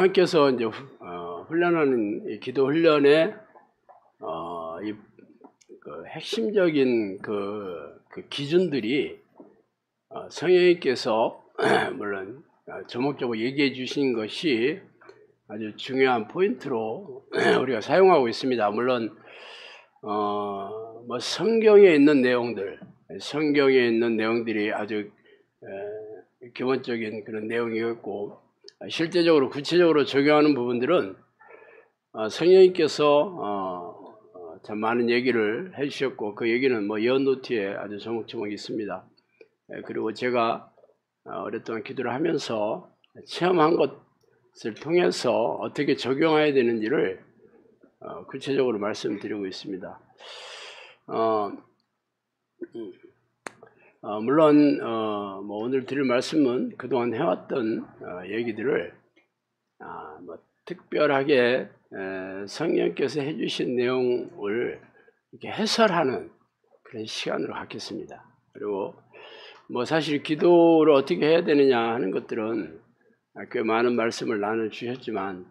영사님께서 이제 훈련하는 이 기도 훈련의 그 핵심적인 그 기준들이 성령님께서 물론 조목조목 얘기해 주신 것이 아주 중요한 포인트로 우리가 사용하고 있습니다. 물론 뭐 성경에 있는 내용들이 아주 기본적인 그런 내용이었고, 실제적으로 구체적으로 적용하는 부분들은 성령님께서 참 많은 얘기를 해주셨고, 그 얘기는 뭐 예언노트에 아주 조목조목 있습니다. 그리고 제가 오랫동안 기도를 하면서 체험한 것을 통해서 어떻게 적용해야 되는지를 구체적으로 말씀드리고 있습니다. 물론 뭐 오늘 드릴 말씀은 그동안 해왔던 얘기들을 뭐 특별하게 성령께서 해주신 내용을 이렇게 해설하는 그런 시간으로 갖겠습니다. 그리고 뭐 사실 기도를 어떻게 해야 되느냐 하는 것들은 꽤 많은 말씀을 나눠주셨지만,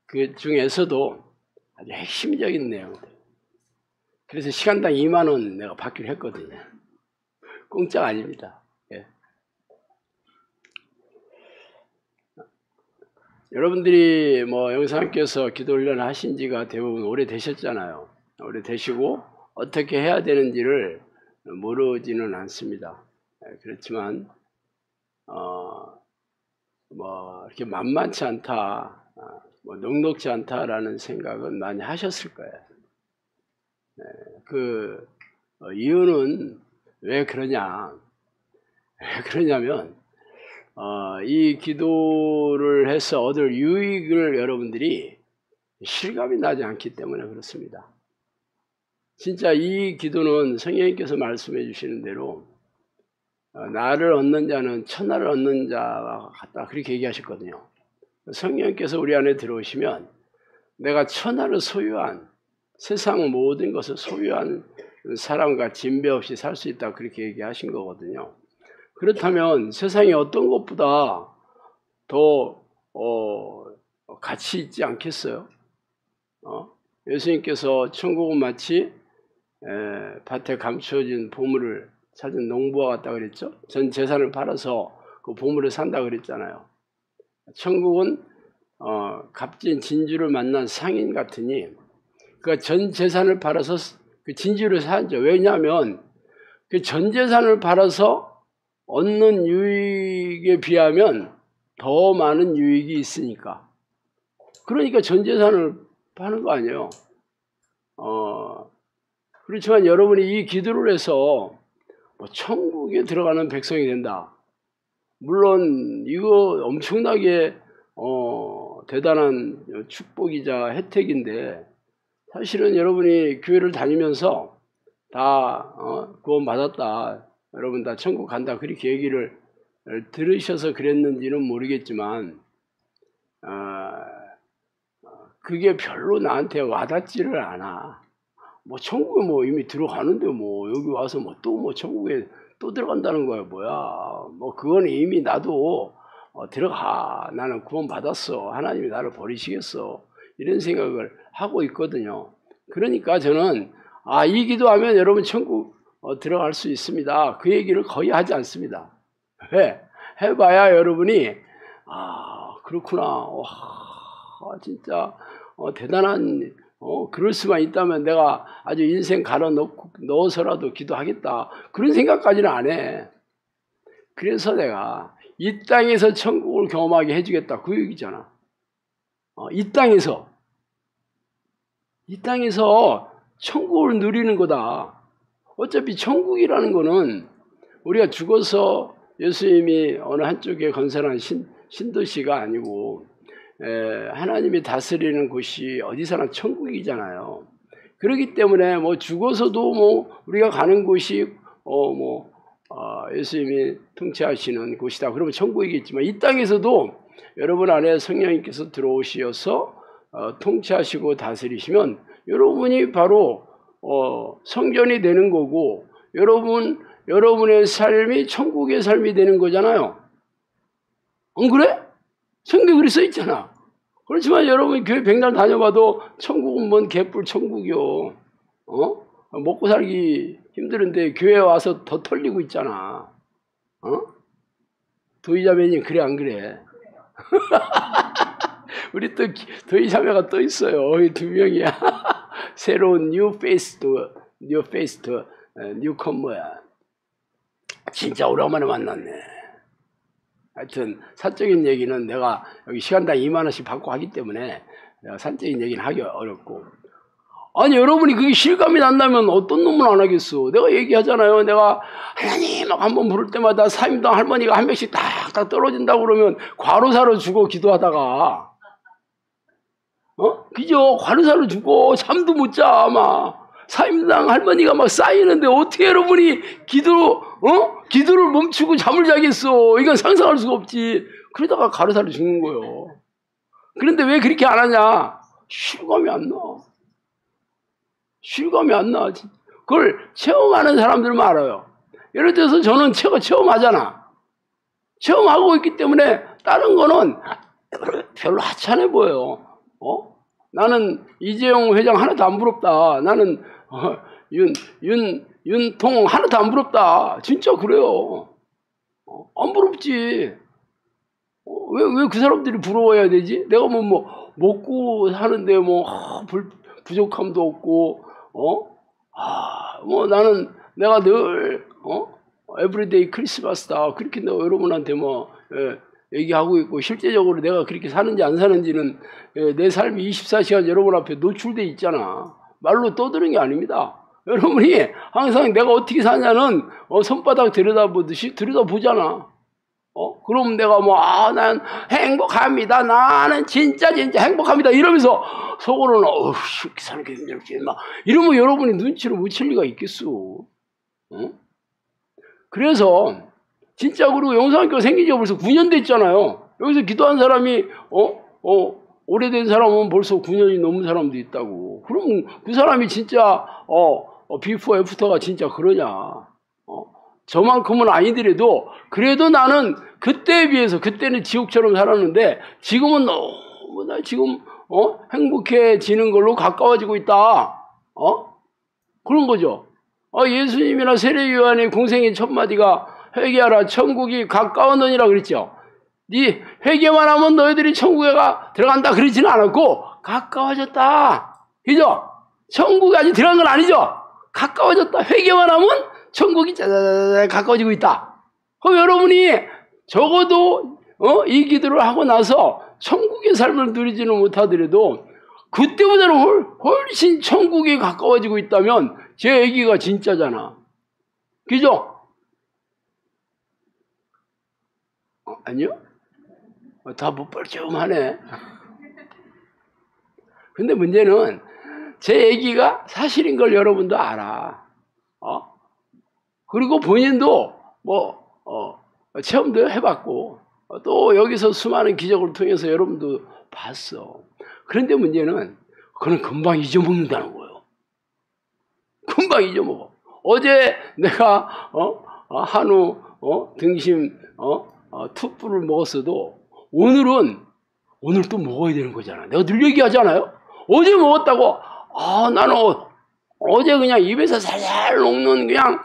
그 중에서도 아주 핵심적인 내용들, 그래서 시간당 2만 원 내가 받기로 했거든요. 공짜가 아닙니다. 예. 여러분들이 뭐 영사님께서 기도 훈련을 하신 지가 대부분 오래되셨잖아요. 오래되시고 어떻게 해야 되는지를 모르지는 않습니다. 그렇지만 뭐 이렇게 만만치 않다, 뭐 녹록지 않다라는 생각은 많이 하셨을 거예요. 그 이유는 왜 그러냐면 이 기도를 해서 얻을 유익을 여러분들이 실감이 나지 않기 때문에 그렇습니다. 진짜 이 기도는 성령님께서 말씀해 주시는 대로 나를 얻는 자는 천하를 얻는 자와 같다, 그렇게 얘기하셨거든요. 성령님께서 우리 안에 들어오시면 내가 천하를 소유한, 세상 모든 것을 소유한 사람과 진배 없이 살 수 있다, 그렇게 얘기하신 거거든요. 그렇다면 세상에 어떤 것보다 더 가치 있지 않겠어요? 예수님께서 천국은 마치 밭에 감추어진 보물을 찾은 농부와 같다 그랬죠? 전 재산을 팔아서 그 보물을 산다 그랬잖아요. 천국은 값진 진주를 만난 상인 같으니 그 전 재산을 팔아서 그 진주를 사죠. 왜냐하면 그 전 재산을 팔아서 얻는 유익에 비하면 더 많은 유익이 있으니까. 그러니까 전 재산을 파는 거 아니에요. 그렇지만 여러분이 이 기도를 해서 뭐 천국에 들어가는 백성이 된다, 물론 이거 엄청나게 대단한 축복이자 혜택인데, 사실은 여러분이 교회를 다니면서 다 구원 받았다, 여러분 다 천국 간다, 그렇게 얘기를 들으셔서 그랬는지는 모르겠지만 그게 별로 나한테 와닿지를 않아. 뭐 천국에 뭐 이미 들어가는데 뭐 여기 와서 뭐 또 뭐 천국에 또 들어간다는 거야 뭐야. 뭐 그건 이미 나도 들어가, 나는 구원 받았어, 하나님이 나를 버리시겠어, 이런 생각을 하고 있거든요. 그러니까 저는 이 기도하면 여러분 천국 들어갈 수 있습니다, 그 얘기를 거의 하지 않습니다. 왜? 해봐야 여러분이 그렇구나, 와 진짜 대단한, 그럴 수만 있다면 내가 아주 인생 갈아 넣어서라도 기도하겠다, 그런 생각까지는 안 해. 그래서 내가 이 땅에서 천국을 경험하게 해주겠다, 그 얘기잖아. 이 땅에서 천국을 누리는 거다. 어차피 천국이라는 거는 우리가 죽어서 예수님이 어느 한쪽에 건설한 신도시가 아니고 하나님이 다스리는 곳이 어디서나 천국이잖아요. 그렇기 때문에 뭐 죽어서도 뭐 우리가 가는 곳이 예수님이 통치하시는 곳이다, 그러면 천국이겠지만, 이 땅에서도 여러분 안에 성령님께서 들어오셔서 통치하시고 다스리시면 여러분이 바로 성전이 되는 거고, 여러분의 삶이 천국의 삶이 되는 거잖아요. 안 그래? 성경에 그렇게 써 있잖아. 그렇지만 여러분 교회 백날 다녀봐도 천국은 뭔 개뿔 천국이요. 먹고 살기 힘드는데 교회 와서 더 털리고 있잖아. 도의자매님 그래 안 그래? 우리 또 도의자매가 또 있어요. 이 두 명이야. 새로운 뉴 컴머야. 진짜 오랜만에 만났네. 하여튼 사적인 얘기는 내가 여기 시간당 2만 원씩 받고 하기 때문에 내가 사적인 얘기는 하기 어렵고. 아니 여러분이 그게 실감이 난다면 어떤 놈은 안 하겠어. 내가 얘기하잖아요. 내가 하나님 한번 부를 때마다 사임당 할머니가 한 명씩 딱딱 떨어진다고 그러면 과로사로 죽어 기도하다가. 그죠? 과로사로 죽어. 잠도 못 자 아마. 사임당 할머니가 막 쌓이는데 어떻게 여러분이 기도를 멈추고 잠을 자겠어. 이건 상상할 수가 없지. 그러다가 가로사로 죽는 거예요. 그런데 왜 그렇게 안 하냐? 실감이 안 나. 실감이 안 나. 그걸 체험하는 사람들만 알아요. 예를 들어서 저는 체험하잖아. 체험하고 있기 때문에 다른 거는 별로 하찮아 보여요. 나는 이재용 회장 하나도 안 부럽다. 나는 윤통 하나도 안 부럽다. 진짜 그래요. 안 부럽지. 왜 그 사람들이 부러워야 되지? 내가 먹고 사는데 부족함도 없고, 나는 내가 늘, 에브리데이 크리스마스다. 그렇게 내가 여러분한테 얘기하고 있고, 실제적으로 내가 그렇게 사는지 안 사는지는 내 삶이 24시간 여러분 앞에 노출돼 있잖아. 말로 떠드는 게 아닙니다. 여러분이 항상 내가 어떻게 사냐는 손바닥 들여다보듯이 들여다보잖아. 그럼 내가 난 행복합니다. 나는 진짜 행복합니다. 이러면서 속으로는 이렇게 사는 게 힘들지. 이러면 여러분이 눈치를 못 챌 리가 있겠어. 그래서 진짜 그리고 영상학교가 생긴 지가 벌써 9년 됐잖아요. 여기서 기도한 사람이 오래된 사람은 벌써 9년이 넘은 사람도 있다고. 그럼 그 사람이 진짜 비포 애프터가 진짜 그러냐. 저만큼은 아니더라도 그래도 나는 그때에 비해서 그때는 지옥처럼 살았는데 지금은 너무나 지금 행복해지는 걸로 가까워지고 있다. 그런 거죠. 예수님이나 세례 요한의 공생의 첫 마디가 회개하라 천국이 가까웠느니라 그랬죠. 네 회개만 하면 너희들이 천국에 들어간다 그러지는 않았고 가까워졌다. 그죠? 천국이 아직 들어간 건 아니죠. 가까워졌다. 회개만 하면 천국이 짜자자자 가까워지고 있다. 그럼 여러분이 적어도 이 기도를 하고 나서 천국의 삶을 누리지는 못하더라도 그때보다는 훨씬 천국이 가까워지고 있다면 제 얘기가 진짜잖아. 그죠? 아니요? 다 못 뻘쭘하네. 근데 문제는 제 얘기가 사실인 걸 여러분도 알아. 그리고 본인도 체험도 해봤고 또 여기서 수많은 기적을 통해서 여러분도 봤어. 그런데 문제는 그건 금방 잊어먹는다는 거예요. 금방 잊어먹어. 어제 내가 한우 등심 투뿔을 먹었어도 오늘 또 먹어야 되는 거잖아. 내가 늘 얘기하잖아요. 어제 먹었다고 나는 어제 그냥 입에서 살살 녹는 그냥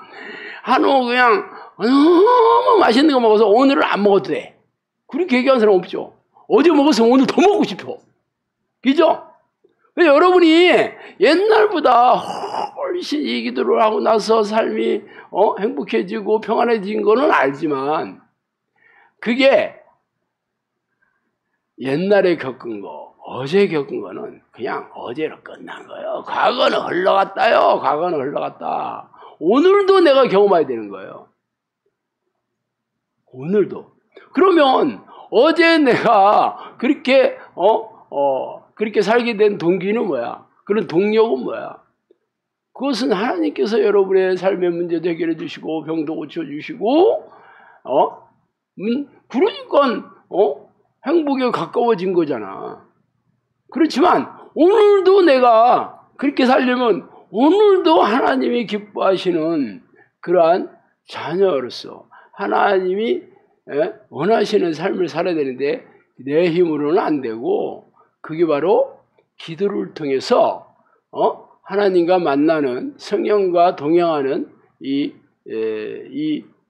한우 그냥 너무 맛있는 거 먹어서 오늘은 안 먹어도 돼. 그렇게 얘기하는 사람 없죠. 어제 먹어서 오늘 더 먹고 싶어. 그죠? 여러분이 옛날보다 훨씬 이 기도를 하고 나서 삶이 행복해지고 평안해진 거는 알지만 그게 옛날에 겪은 거, 어제 겪은 거는 그냥 어제로 끝난 거예요. 과거는 흘러갔다요. 과거는 흘러갔다. 오늘도 내가 경험해야 되는 거예요. 오늘도. 그러면 어제 내가 그렇게 그렇게 살게 된 동기는 뭐야? 그런 동력은 뭐야? 그것은 하나님께서 여러분의 삶의 문제도 해결해 주시고 병도 고쳐 주시고 그러니까 행복에 가까워진 거잖아. 그렇지만 오늘도 내가 그렇게 살려면 오늘도 하나님이 기뻐하시는 그러한 자녀로서 하나님이 원하시는 삶을 살아야 되는데 내 힘으로는 안 되고 그게 바로 기도를 통해서 하나님과 만나는, 성령과 동행하는 이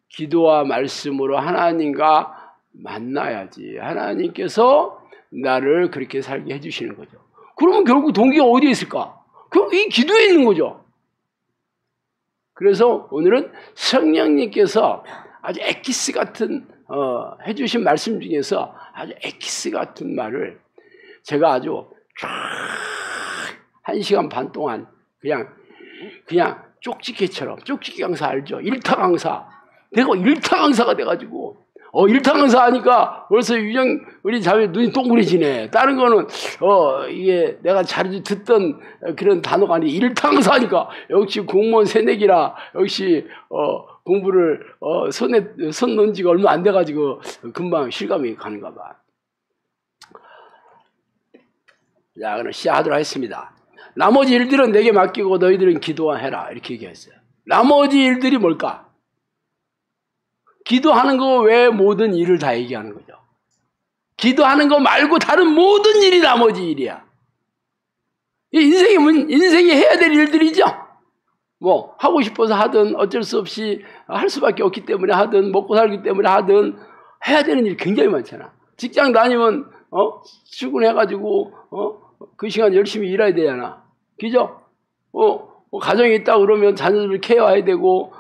기도와 말씀으로 하나님과 만나야지 하나님께서 나를 그렇게 살게 해주시는 거죠. 그러면 결국 동기가 어디에 있을까? 결국 이 기도에 있는 거죠. 그래서 오늘은 성령님께서 아주 엑기스 같은 해주신 말씀 중에서 아주 엑기스 같은 말을 제가 아주 1시간 반 동안 그냥 쪽지게처럼, 쪽지게 강사 알죠? 일타 강사. 내가 일타 강사가 돼가지고 일타 강사 하니까 벌써 우리 자매 눈이 동그래지네. 다른 거는 이게 내가 잘 듣던 그런 단어가 아니 일타 강사 하니까 역시 공무원 새내기라 역시 공부를 손 놓은 지가 얼마 안 돼가지고 금방 실감이 가는가 봐. 자, 그럼 시작하도록 하겠습니다. 나머지 일들은 내게 맡기고 너희들은 기도해라. 이렇게 얘기했어요. 나머지 일들이 뭘까? 기도하는 거 외에 모든 일을 다 얘기하는 거죠. 기도하는 거 말고 다른 모든 일이 나머지 일이야. 인생이 해야 될 일들이죠. 뭐 하고 싶어서 하든 어쩔 수 없이 할 수밖에 없기 때문에 하든 먹고 살기 때문에 하든 해야 되는 일이 굉장히 많잖아. 직장 다니면 출근해가지고 그 시간 열심히 일해야 되잖아. 그죠? 가정이 있다 그러면 자녀들을 케어해야 되고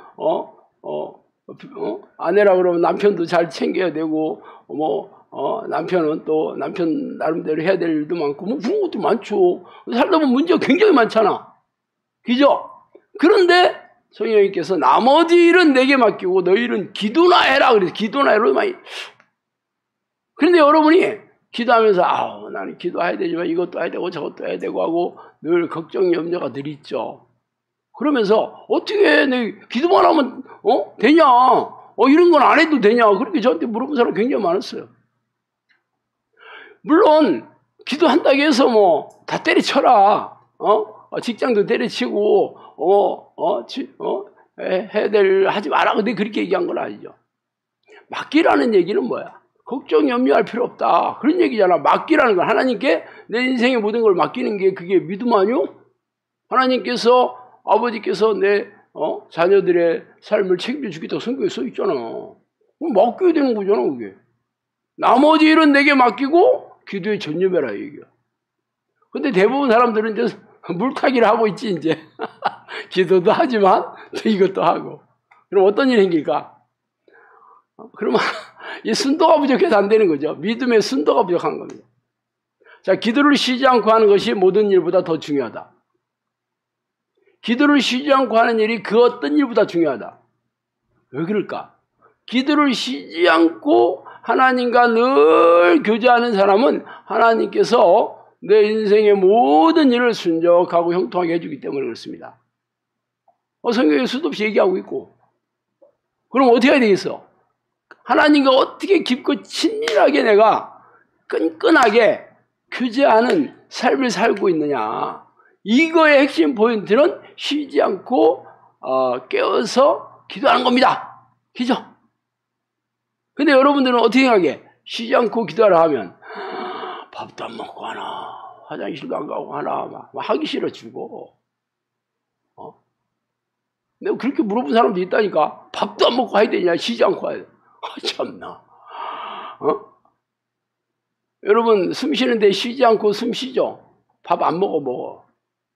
아내라 그러면 남편도 잘 챙겨야 되고 남편은 또 남편 나름대로 해야 될 일도 많고 뭐 그런 것도 많죠. 살다 보면 문제가 굉장히 많잖아. 그죠? 그런데 성령님께서 나머지 일은 내게 맡기고 너희는 기도나 해라. 그래서 기도나 해라. 그런데 여러분이 기도하면서 나는 기도해야 되지만 이것도 해야 되고 저것도 해야 되고 하고 늘 걱정 염려가 늘 있죠. 그러면서 어떻게 내 기도만 하면 되냐? 이런 건 안 해도 되냐? 그렇게 저한테 물어본 사람 굉장히 많았어요. 물론 기도한다고 해서 뭐 다 때려쳐라. 직장도 때려치고 해야 될 하지 마라. 근데 그렇게 얘기한 건 아니죠. 맡기라는 얘기는 뭐야? 걱정 염려할 필요 없다. 그런 얘기잖아. 맡기라는 건 하나님께 내 인생의 모든 걸 맡기는 게 그게 믿음 아니요? 하나님께서 아버지께서 내 자녀들의 삶을 책임져 주겠다고 성경에 써 있잖아. 그럼 맡겨야 되는 거잖아, 그게. 나머지 일은 내게 맡기고 기도에 전념해라, 얘기야. 근데 대부분 사람들은 이제 물타기를 하고 있지, 이제. 기도도 하지만 또 이것도 하고. 그럼 어떤 일이 생길까? 그러면 이 순도가 부족해서 안 되는 거죠. 믿음의 순도가 부족한 겁니다. 자, 기도를 쉬지 않고 하는 것이 모든 일보다 더 중요하다. 기도를 쉬지 않고 하는 일이 그 어떤 일보다 중요하다. 왜 그럴까? 기도를 쉬지 않고 하나님과 늘 교제하는 사람은 하나님께서 내 인생의 모든 일을 순적하고 형통하게 해주기 때문에 그렇습니다. 성경에 수도 없이 얘기하고 있고. 그럼 어떻게 해야 되겠어? 하나님과 어떻게 깊고 친밀하게 내가 끈끈하게 교제하는 삶을 살고 있느냐. 이거의 핵심 포인트는 쉬지 않고 깨어서 기도하는 겁니다. 그죠? 근데 여러분들은 어떻게 하게? 쉬지 않고 기도하라 하면 밥도 안 먹고 하나, 화장실도 안 가고 하나, 막 하기 싫어 죽어. 내가 그렇게 물어본 사람도 있다니까. 밥도 안 먹고 해야 되냐? 쉬지 않고 해야 돼. 참나. 여러분 숨 쉬는데 쉬지 않고 숨 쉬죠? 밥 안 먹어.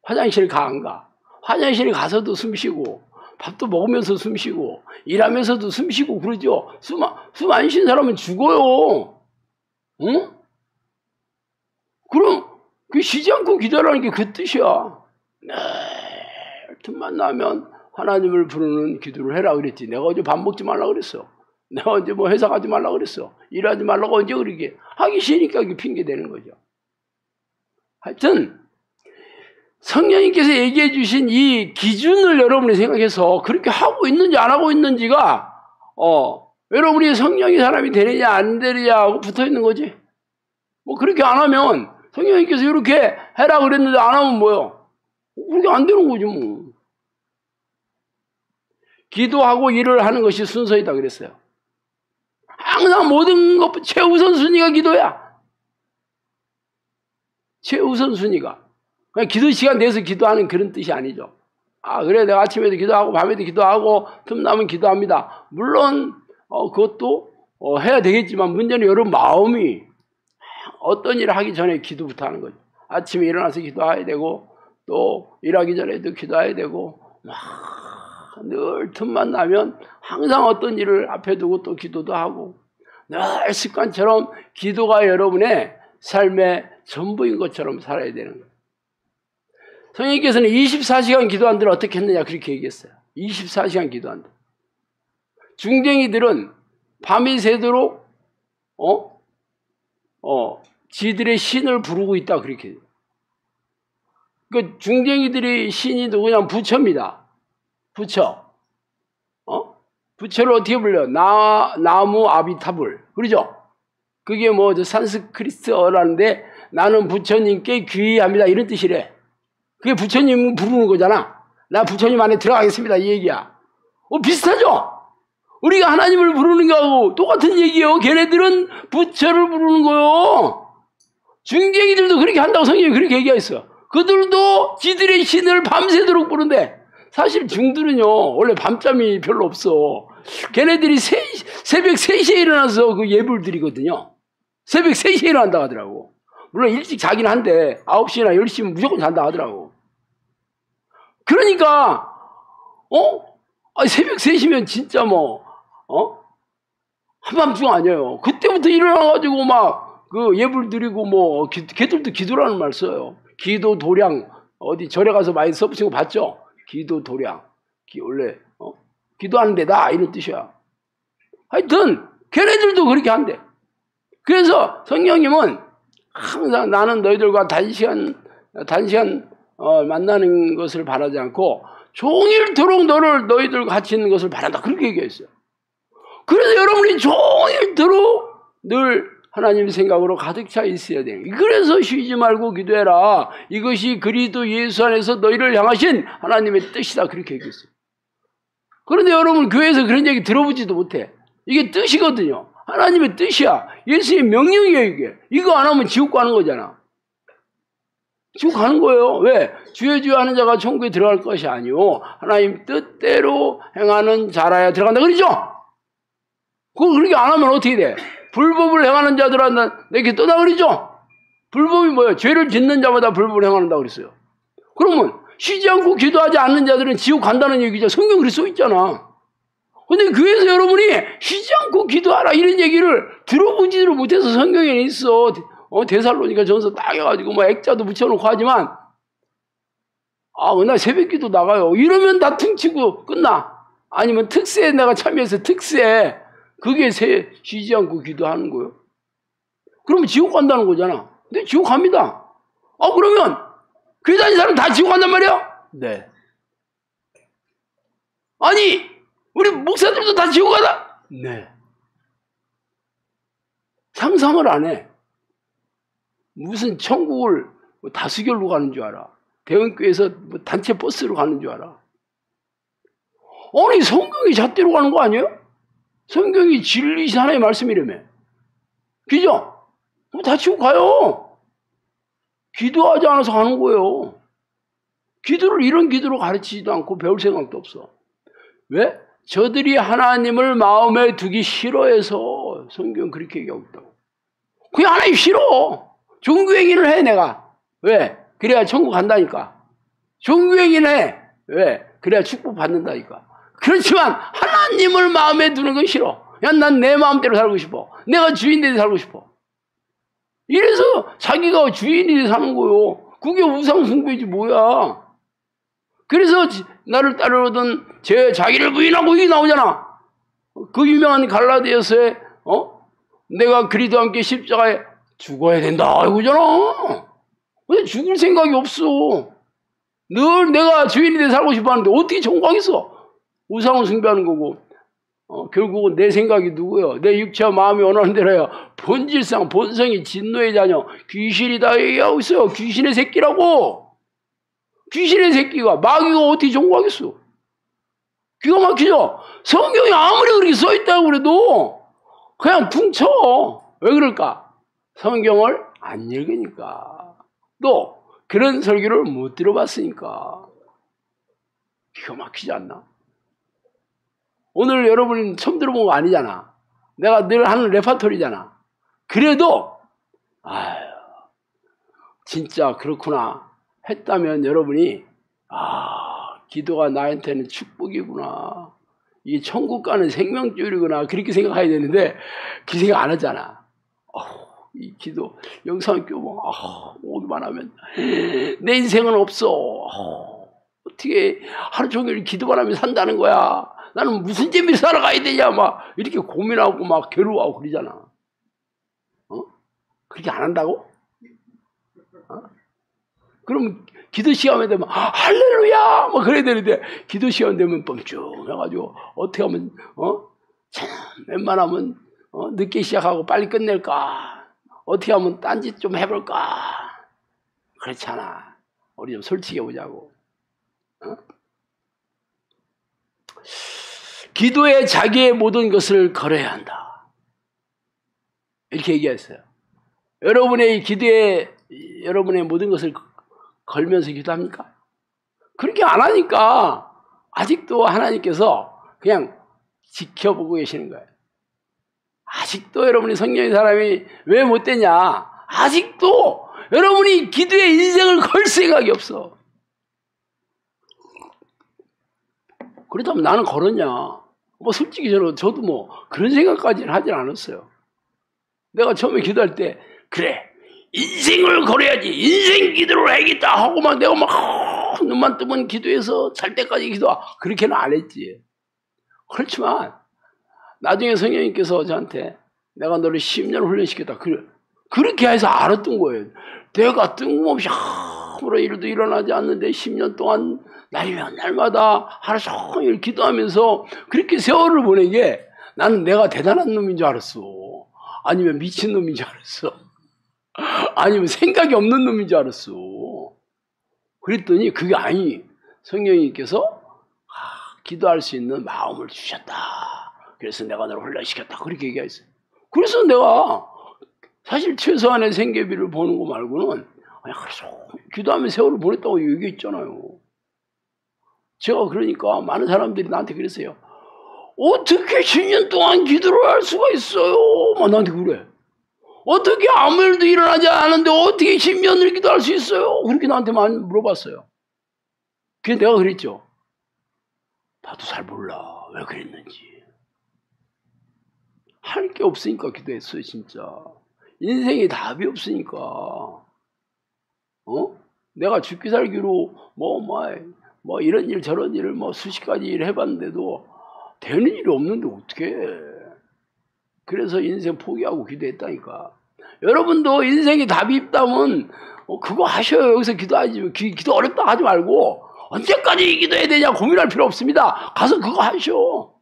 화장실 가 안 가? 화장실 가서도 숨 쉬고 밥도 먹으면서 숨 쉬고 일하면서도 숨 쉬고 그러죠. 숨 안 쉬는 사람은 죽어요. 응? 그럼 그 쉬지 않고 기도하라는 게 그 뜻이야. 틈만 나면 하나님을 부르는 기도를 해라 그랬지. 내가 어제 밥 먹지 말라 그랬어. 내가 언제 뭐 회사 가지 말라 그랬어. 일하지 말라고 언제 그러게. 하기 싫으니까 이게 핑계 대는 거죠. 하여튼 성령님께서 얘기해 주신 이 기준을 여러분이 생각해서 그렇게 하고 있는지 안 하고 있는지가 여러분이 성령의 사람이 되느냐 안 되느냐 하고 붙어 있는 거지. 뭐 그렇게 안 하면 성령님께서 이렇게 해라 그랬는데 안 하면 뭐요? 그렇게 안 되는 거지 뭐. 기도하고 일을 하는 것이 순서이다 그랬어요. 항상 모든 것 최우선 순위가 기도야. 최우선순위가. 그냥 기도 시간 내서 기도하는 그런 뜻이 아니죠. 아, 그래, 내가 아침에도 기도하고, 밤에도 기도하고, 틈나면 기도합니다. 물론, 그것도, 해야 되겠지만, 문제는 여러분 마음이 어떤 일을 하기 전에 기도부터 하는 거죠. 아침에 일어나서 기도해야 되고, 또 일하기 전에도 기도해야 되고, 늘 틈만 나면 항상 어떤 일을 앞에 두고 또 기도도 하고, 늘 습관처럼 기도가 여러분의 삶의 전부인 것처럼 살아야 되는 거예요. 성령님께서는 24시간 기도한들 어떻게 했느냐 그렇게 얘기했어요. 24시간 기도한들. 중쟁이들은 밤이 새도록 지들의 신을 부르고 있다 그렇게. 그 중쟁이들이 신이 누구냐면 부처입니다. 부처. 부처를 어떻게 불려? 나무 아비타불. 그러죠? 그게 뭐 산스크리트어라는데 나는 부처님께 귀의합니다 이런 뜻이래. 그게 부처님 부르는 거잖아. 나 부처님 안에 들어가겠습니다 이 얘기야. 비슷하죠? 우리가 하나님을 부르는 거하고 똑같은 얘기예요. 걔네들은 부처를 부르는 거요. 중쟁이들도 그렇게 한다고 성경이 그렇게 얘기했어. 그들도 지들의 신을 밤새도록 부른대. 사실 중들은요 원래 밤잠이 별로 없어. 걔네들이 새벽 3시에 일어나서 그 예불 드리거든요. 새벽 3시에 일어난다 하더라고. 물론 일찍 자긴 한데 9시나 10시면 무조건 잔다 하더라고. 그러니까 새벽 3시면 진짜 한밤중 아니에요. 그때부터 일어나가지고 막 그 예불 드리고 걔들도 기도라는 말 써요. 기도 도량 어디 절에 가서 많이 써보신 거 봤죠? 기도 도량 원래 기도하는 데다 이런 뜻이야. 하여튼 걔네들도 그렇게 한대. 그래서 성령님은 항상 나는 너희들과 단시간 만나는 것을 바라지 않고 종일토록 너희들 같이 있는 것을 바란다 그렇게 얘기했어요. 그래서 여러분이 종일토록 늘 하나님 생각으로 가득 차 있어야 돼요. 그래서 쉬지 말고 기도해라. 이것이 그리스도 예수 안에서 너희를 향하신 하나님의 뜻이다 그렇게 얘기했어요. 그런데 여러분 교회에서 그런 얘기 들어보지도 못해. 이게 뜻이거든요. 하나님의 뜻이야. 예수의 명령이에요 이게. 이거 안 하면 지옥 가는 거잖아. 지옥 가는 거예요. 왜? 주여 주여 하는 자가 천국에 들어갈 것이 아니오. 하나님 뜻대로 행하는 자라야 들어간다 그러죠? 그거 그렇게 안 하면 어떻게 돼? 불법을 행하는 자들은 내게 떠나 그러죠? 불법이 뭐예요? 죄를 짓는 자마다 불법을 행한다고 그랬어요. 그러면 쉬지 않고 기도하지 않는 자들은 지옥 간다는 얘기죠. 성경 그렇게 써 있잖아. 근데 교회에서 여러분이 쉬지 않고 기도하라 이런 얘기를 들어보지도 못해서 성경에 있어. 데살로니가 전서 딱 해가지고 액자도 붙여놓고 하지만 나 새벽기도 나가요. 이러면 다 퉁치고 끝나. 아니면 특세에 내가 참여해서 특세에 그게 쉬지 않고 기도하는 거예요. 그러면 지옥 간다는 거잖아. 근데 지옥 갑니다. 그러면 교회 다니는 사람 다 지옥 간단 말이야? 네. 아니 우리 목사들도 다 지옥 가다? 네. 상상을 안 해. 무슨 천국을 다수결로 가는 줄 알아. 대형교회에서 단체 버스로 가는 줄 알아. 아니 성경이 잣대로 가는 거 아니에요? 성경이 진리이신 하나님의 말씀이라며. 그죠? 다 지옥 가요. 기도하지 않아서 가는 거예요. 기도를 이런 기도로 가르치지도 않고 배울 생각도 없어. 왜? 저들이 하나님을 마음에 두기 싫어해서 성경 그렇게 얘기하고 있다고. 그게 하나님 싫어. 종교행위를 해 내가. 왜? 그래야 천국 간다니까. 종교행위는 해. 왜? 그래야 축복 받는다니까. 그렇지만 하나님을 마음에 두는 건 싫어. 난 내 마음대로 살고 싶어. 내가 주인되게 살고 싶어. 이래서 자기가 주인이 사는 거요. 그게 우상숭배지 뭐야. 그래서 나를 따르던 자기를 부인하고 이게 나오잖아. 그 유명한 갈라디아서에 내가 그리스도와 함께 십자가에 죽어야 된다 이거잖아. 근데 죽을 생각이 없어. 늘 내가 주인이 돼 살고 싶어 하는데 어떻게 천국 가겠어. 우상을 숭배하는 거고. 결국은 내 생각이 누구요? 내 육체와 마음이 원하는 대로야. 본질상 본성이 진노의 자녀 귀신이다 얘기하고 있어요. 귀신의 새끼라고. 귀신의 새끼가 마귀가 어떻게 전공하겠어? 기가 막히죠? 성경이 아무리 그렇게 써있다고 그래도 그냥 퉁쳐. 왜 그럴까? 성경을 안 읽으니까. 또 그런 설교를 못 들어봤으니까 기가 막히지 않나? 오늘 여러분이 처음 들어본 거 아니잖아. 내가 늘 하는 레파토리잖아. 그래도 아유 진짜 그렇구나 했다면 여러분이 기도가 나한테는 축복이구나. 이게 천국 가는 생명줄이구나. 그렇게 생각해야 되는데 그 생각 안 하잖아. 이 기도 영상교보 오기만 하면 내 인생은 없어. 어떻게 하루 종일 기도만 하면 산다는 거야. 나는 무슨 재미로 살아가야 되냐 막 이렇게 고민하고 막 괴로워하고 그러잖아. 그렇게 안 한다고? 그럼 기도 시간에 되면 할렐루야 뭐 그래야 되는데 기도 시간 되면 뻥쭉 어떻게 하면 참 웬만하면 늦게 시작하고 빨리 끝낼까? 어떻게 하면 딴짓 좀 해볼까? 그렇잖아. 우리 좀 솔직해 보자고. 기도에 자기의 모든 것을 걸어야 한다. 이렇게 얘기했어요. 여러분의 기도에 여러분의 모든 것을 걸면서 기도합니까? 그렇게 안 하니까 아직도 하나님께서 그냥 지켜보고 계시는 거예요. 아직도 여러분이 성령의 사람이 왜 못 되냐? 아직도 여러분이 기도에 인생을 걸 생각이 없어. 그렇다면 나는 걸었냐? 뭐 솔직히 저도 뭐 그런 생각까지는 하진 않았어요. 내가 처음에 기도할 때 그래 인생을 걸어야지 인생 기도를 해야겠다 하고 막 내가 막 눈만 뜨면 기도해서 잘 때까지 기도하 그렇게는 안 했지. 그렇지만 나중에 성령님께서 저한테 내가 너를 10년 훈련시켰다 그렇게 해서 알았던 거예요. 내가 뜬금없이 아무런 일도 일어나지 않는데 10년 동안 날이면 날마다 하루 종일 기도하면서 그렇게 세월을 보낸 게 나는 내가 대단한 놈인 줄 알았어. 아니면 미친 놈인 줄 알았어. 아니면 생각이 없는 놈인 줄 알았어. 그랬더니 그게 아니. 성령님께서 기도할 수 있는 마음을 주셨다. 그래서 내가 너를 훈련시켰다. 그렇게 얘기했어요. 그래서 내가 사실 최소한의 생계비를 버는 거 말고는 기도하면 세월을 보냈다고 얘기했잖아요. 제가 그러니까 많은 사람들이 나한테 그랬어요. 어떻게 10년 동안 기도를 할 수가 있어요? 막 나한테 그래. 어떻게 아무 일도 일어나지 않았는데 어떻게 10년을 기도할 수 있어요? 그렇게 나한테 많이 물어봤어요. 그래서 내가 그랬죠. 나도 잘 몰라. 왜 그랬는지. 할 게 없으니까 기도했어요, 진짜. 인생에 답이 없으니까. 내가 죽기 살기로 뭐 이런 일 저런 일을 뭐 수십 가지 일 해봤는데도 되는 일이 없는데 어떡해. 그래서 인생 포기하고 기도했다니까. 여러분도 인생에 답이 있다면 그거 하셔요. 여기서 기도하지. 기도 어렵다 하지 말고 언제까지 기도해야 되냐 고민할 필요 없습니다. 가서 그거 하셔.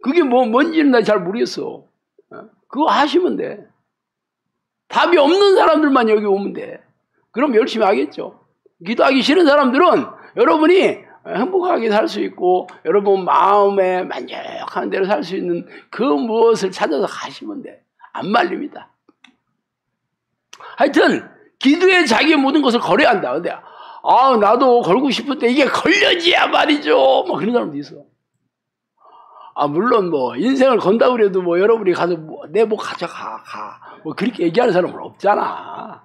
그게 뭔지는 나 잘 모르겠어. 그거 하시면 돼. 답이 없는 사람들만 여기 오면 돼. 그럼 열심히 하겠죠. 기도하기 싫은 사람들은 여러분이 행복하게 살 수 있고 여러분 마음에 만족한 대로 살 수 있는 그 무엇을 찾아서 가시면 돼. 안 말립니다. 하여튼 기도에 자기의 모든 것을 걸어야 한다. 근데 나도 걸고 싶은데 이게 걸려지야 말이죠. 뭐 그런 사람도 있어. 물론 뭐 인생을 건다고 그래도 뭐 여러분이 가서 내 뭐 가져가 뭐 그렇게 얘기하는 사람은 없잖아.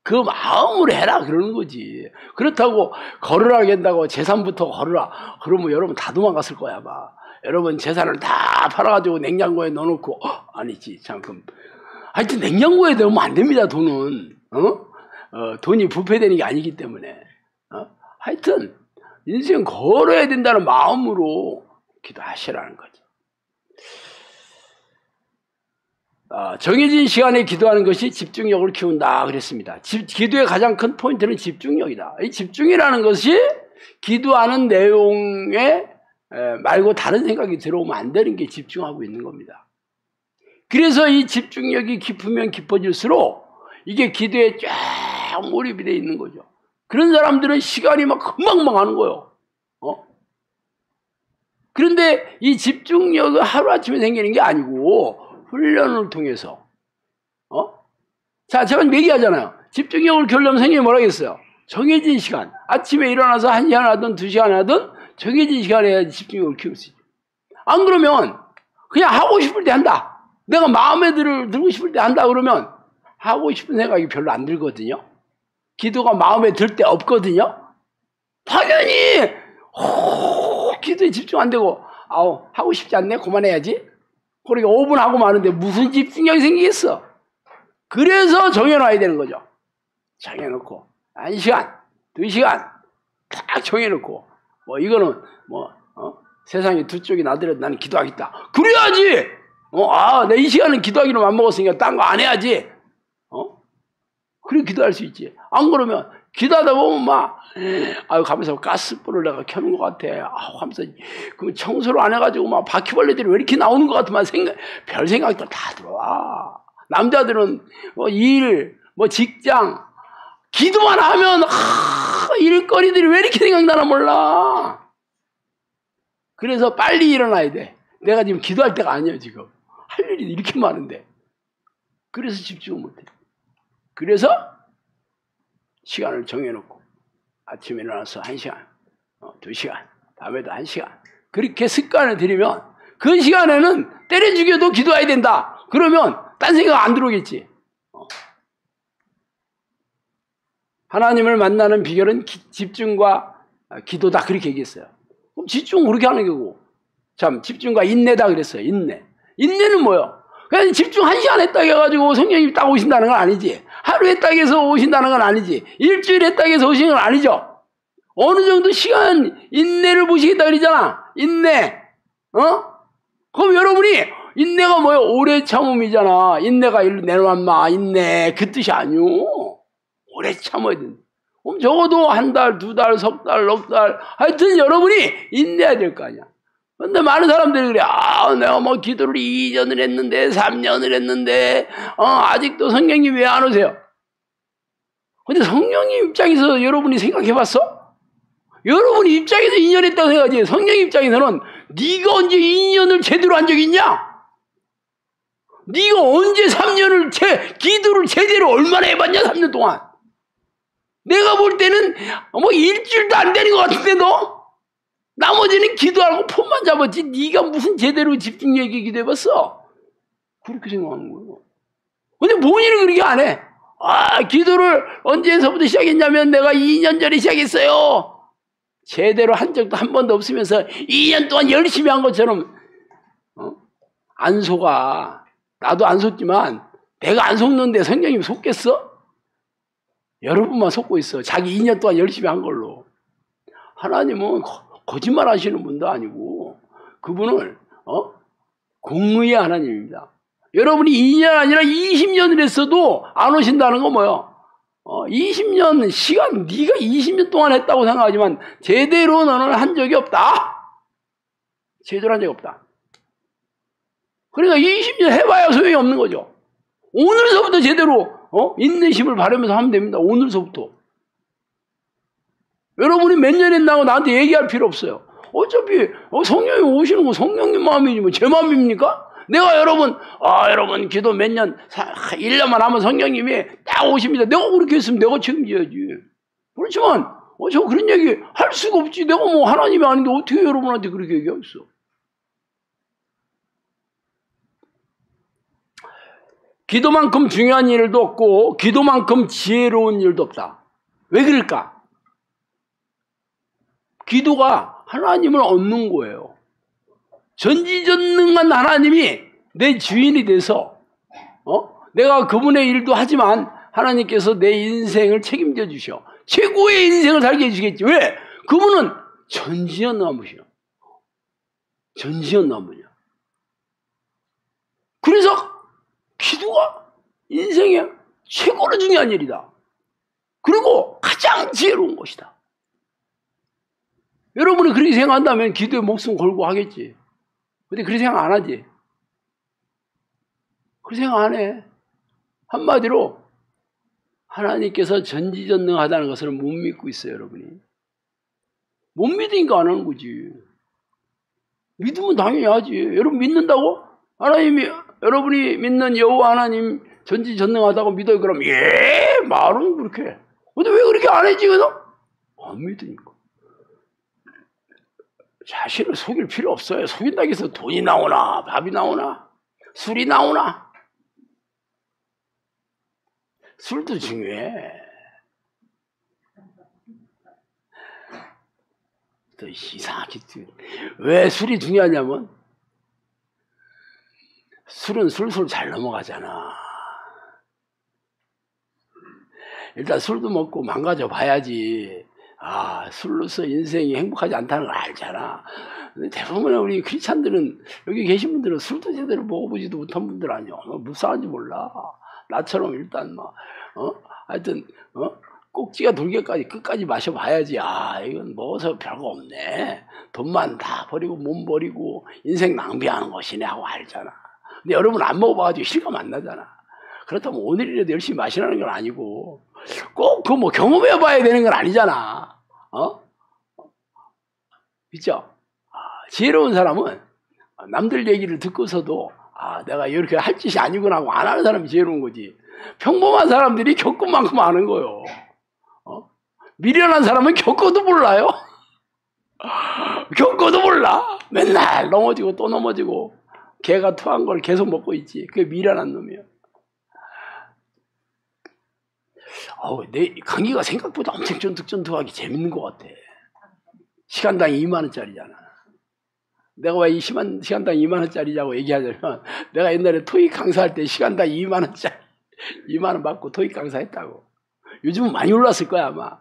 그 마음으로 해라 그러는 거지. 그렇다고 걸으라 한다고 재산부터 걸으라 그러면 여러분 다 도망갔을 거야 아마. 여러분 재산을 다 팔아가지고 냉장고에 넣어놓고 아니지 잠깐. 하여튼 냉장고에 넣으면 안 됩니다. 돈은 돈이 부패되는 게 아니기 때문에. 하여튼 인생 걸어야 된다는 마음으로 기도하시라는 거죠. 정해진 시간에 기도하는 것이 집중력을 키운다 그랬습니다. 기도의 가장 큰 포인트는 집중력이다. 이 집중이라는 것이 기도하는 내용에 말고 다른 생각이 들어오면 안 되는 게 집중하고 있는 겁니다. 그래서 이 집중력이 깊으면 깊어질수록 이게 기도에 쫙 몰입이 되어 있는 거죠. 그런 사람들은 시간이 막 금방 하는 거예요. 그런데 이 집중력은 하루아침에 생기는 게 아니고 훈련을 통해서 자 제가 얘기하잖아요. 집중력을 키우려면 선생님이 뭐라 했어요? 정해진 시간. 아침에 일어나서 1시간 하든 2시간 하든 정해진 시간에 해야지 집중력을 키울 수 있어요. 안 그러면 그냥 하고 싶을 때 한다. 내가 마음에 들고 싶을 때 한다 그러면 하고 싶은 생각이 별로 안 들거든요. 기도가 마음에 들 때 없거든요. 당연히 기도에 집중 안 되고 하고 싶지 않네 그만해야지. 그러니까 5분 하고 마는데 무슨 집중력이 생기겠어. 그래서 정해놔야 되는 거죠. 정해놓고 1시간 2시간 딱 정해놓고 이거는 세상에 두 쪽이 나더라도 나는 기도하겠다. 그래야지. 내 이 시간은 기도하기로 맘먹었으니까 딴 거 안 해야지. 그래 기도할 수 있지. 안 그러면 기도하다 보면 가면서 가스불을 내가 켜는 것 같아. 하면서 그 청소를 안 해가지고 바퀴벌레들이 왜 이렇게 나오는 것 같으면 별 생각도 다 들어와. 남자들은 일, 직장, 기도만 하면 일거리들이 왜 이렇게 생각나나 몰라. 그래서 빨리 일어나야 돼. 내가 지금 기도할 때가 아니야 지금. 할 일이 이렇게 많은데. 그래서 집중을 못해. 그래서 시간을 정해놓고 아침에 일어나서 1시간, 2시간, 밤에도 1시간 그렇게 습관을 들이면 그 시간에는 때려 죽여도 기도해야 된다. 그러면 딴 생각 안 들어오겠지. 하나님을 만나는 비결은 집중과 기도다 그렇게 얘기했어요. 그럼 집중은 그렇게 하는 거고 참 집중과 인내다 그랬어요. 인내는 뭐예요? 그냥 집중 1시간 했다 해가지고 성령님이 딱 오신다는 건 아니지. 하루 했다 해서 오신다는 건 아니지. 일주일 했다 해서 오시는 건 아니죠. 어느 정도 시간 인내를 보시겠다 그러잖아. 인내. 그럼 여러분이 인내가 뭐예요? 오래 참음이잖아. 인내가 일로 내려왔마. 인내. 그 뜻이 아니오. 오래 참아야 된다. 그럼 적어도 한 달, 2달, 석 달, 넉 달. 하여튼 여러분이 인내해야 될 거 아니야. 근데 많은 사람들이 그래. 내가 기도를 2년을 했는데, 3년을 했는데, 아직도 성령님 왜 안 오세요? 근데 성령님 입장에서 여러분이 생각해 봤어? 여러분 입장에서 2년 했다고 생각하지. 성령 입장에서는 네가 언제 2년을 제대로 한 적이 있냐? 네가 언제 3년을 기도를 제대로 얼마나 해봤냐? 3년 동안. 내가 볼 때는 일주일도 안 되는 것 같은데 너? 나머지는 기도하고 폰만 잡았지. 네가 무슨 제대로 집중력 있게 기도해봤어? 그렇게 생각하는 거예요. 근데 본인은 그렇게 안 해. 기도를 언제서부터 시작했냐면 내가 2년 전에 시작했어요. 제대로 한 적도 한 번도 없으면서 2년 동안 열심히 한 것처럼 안 속아. 나도 안 속지만 내가 안 속는데 성령님 속겠어? 여러분만 속고 있어. 자기 2년 동안 열심히 한 걸로. 하나님은 거짓말 하시는 분도 아니고 그분을 공의의 하나님입니다. 여러분이 2년 아니라 20년을 했어도 안 오신다는 건 뭐예요? 20년 시간 네가 20년 동안 했다고 생각하지만 제대로 너는 한 적이 없다. 제대로 한 적이 없다. 그러니까 20년 해봐야 소용이 없는 거죠. 오늘서부터 제대로 인내심을 바르면서 하면 됩니다. 오늘서부터. 여러분이 몇 년 했나고 나한테 얘기할 필요 없어요. 어차피 성령이 오시는 거 성령님 마음이지 제 마음입니까? 내가 여러분 기도 몇 년 1년만 하면 성령님이 딱 오십니다. 내가 그렇게 했으면 내가 책임져야지. 그렇지만 저 그런 얘기 할 수가 없지. 내가 하나님이 아닌데 어떻게 여러분한테 그렇게 얘기하겠어. 기도만큼 중요한 일도 없고 기도만큼 지혜로운 일도 없다. 왜 그럴까? 기도가 하나님을 얻는 거예요. 전지전능한 하나님이 내 주인이 돼서 내가 그분의 일도 하지만 하나님께서 내 인생을 책임져 주셔. 최고의 인생을 살게 해주겠지. 왜? 그분은 전지전능하시오. 전지전능하시오. 그래서 기도가 인생의 최고로 중요한 일이다. 그리고 가장 지혜로운 것이다. 여러분이 그렇게 생각한다면 기도에 목숨 걸고 하겠지. 근데 그렇게 생각 안 하지. 그렇게 생각 안 해. 한마디로 하나님께서 전지전능하다는 것을 못 믿고 있어요, 여러분이. 못 믿으니까 안 하는 거지. 믿으면 당연히 하지. 여러분 믿는다고? 하나님이 여러분이 믿는 여호와 하나님 전지전능하다고 믿어요. 그럼 말은 그렇게 해. 근데 왜 그렇게 안 해, 지금? 안 믿으니까. 자신을 속일 필요 없어요. 속인다고 해서 돈이 나오나, 밥이 나오나, 술이 나오나. 술도 중요해. 또 이상하게 왜 술이 중요하냐면 술은 술술 잘 넘어가잖아. 일단 술도 먹고 망가져 봐야지. 아, 술로서 인생이 행복하지 않다는 걸 알잖아. 근데 대부분 우리 크리스찬들은, 여기 계신 분들은 술도 제대로 먹어보지도 못한 분들 아니야. 무쌍한지 몰라. 나처럼 일단 하여튼 꼭지가 돌게까지 끝까지 마셔봐야지. 아, 이건 먹어서 별거 없네. 돈만 다 버리고 몸 버리고 인생 낭비하는 것이네 하고 알잖아. 근데 여러분 안 먹어봐가지고 실감 안 나잖아. 그렇다면 오늘이라도 열심히 마시라는 건 아니고 꼭 그 뭐 경험해봐야 되는 건 아니잖아. 그죠? 지혜로운 사람은 남들 얘기를 듣고서도 내가 이렇게 할 짓이 아니구나 하고 안 하는 사람이 지혜로운 거지. 평범한 사람들이 겪은 만큼 아는 거예요. 미련한 사람은 겪어도 몰라요. 겪어도 몰라. 맨날 넘어지고 또 넘어지고 개가 토한 걸 계속 먹고 있지. 그게 미련한 놈이야. 내 강의가 생각보다 엄청 쫀득쫀득하게 재밌는 것 같아. 시간당 2만원짜리잖아. 내가 왜 이 시간당 2만원짜리냐고 얘기하자면, 내가 옛날에 토익 강사할 때 시간당 2만원짜리, 2만원 받고 토익 강사했다고. 요즘은 많이 올랐을 거야, 아마.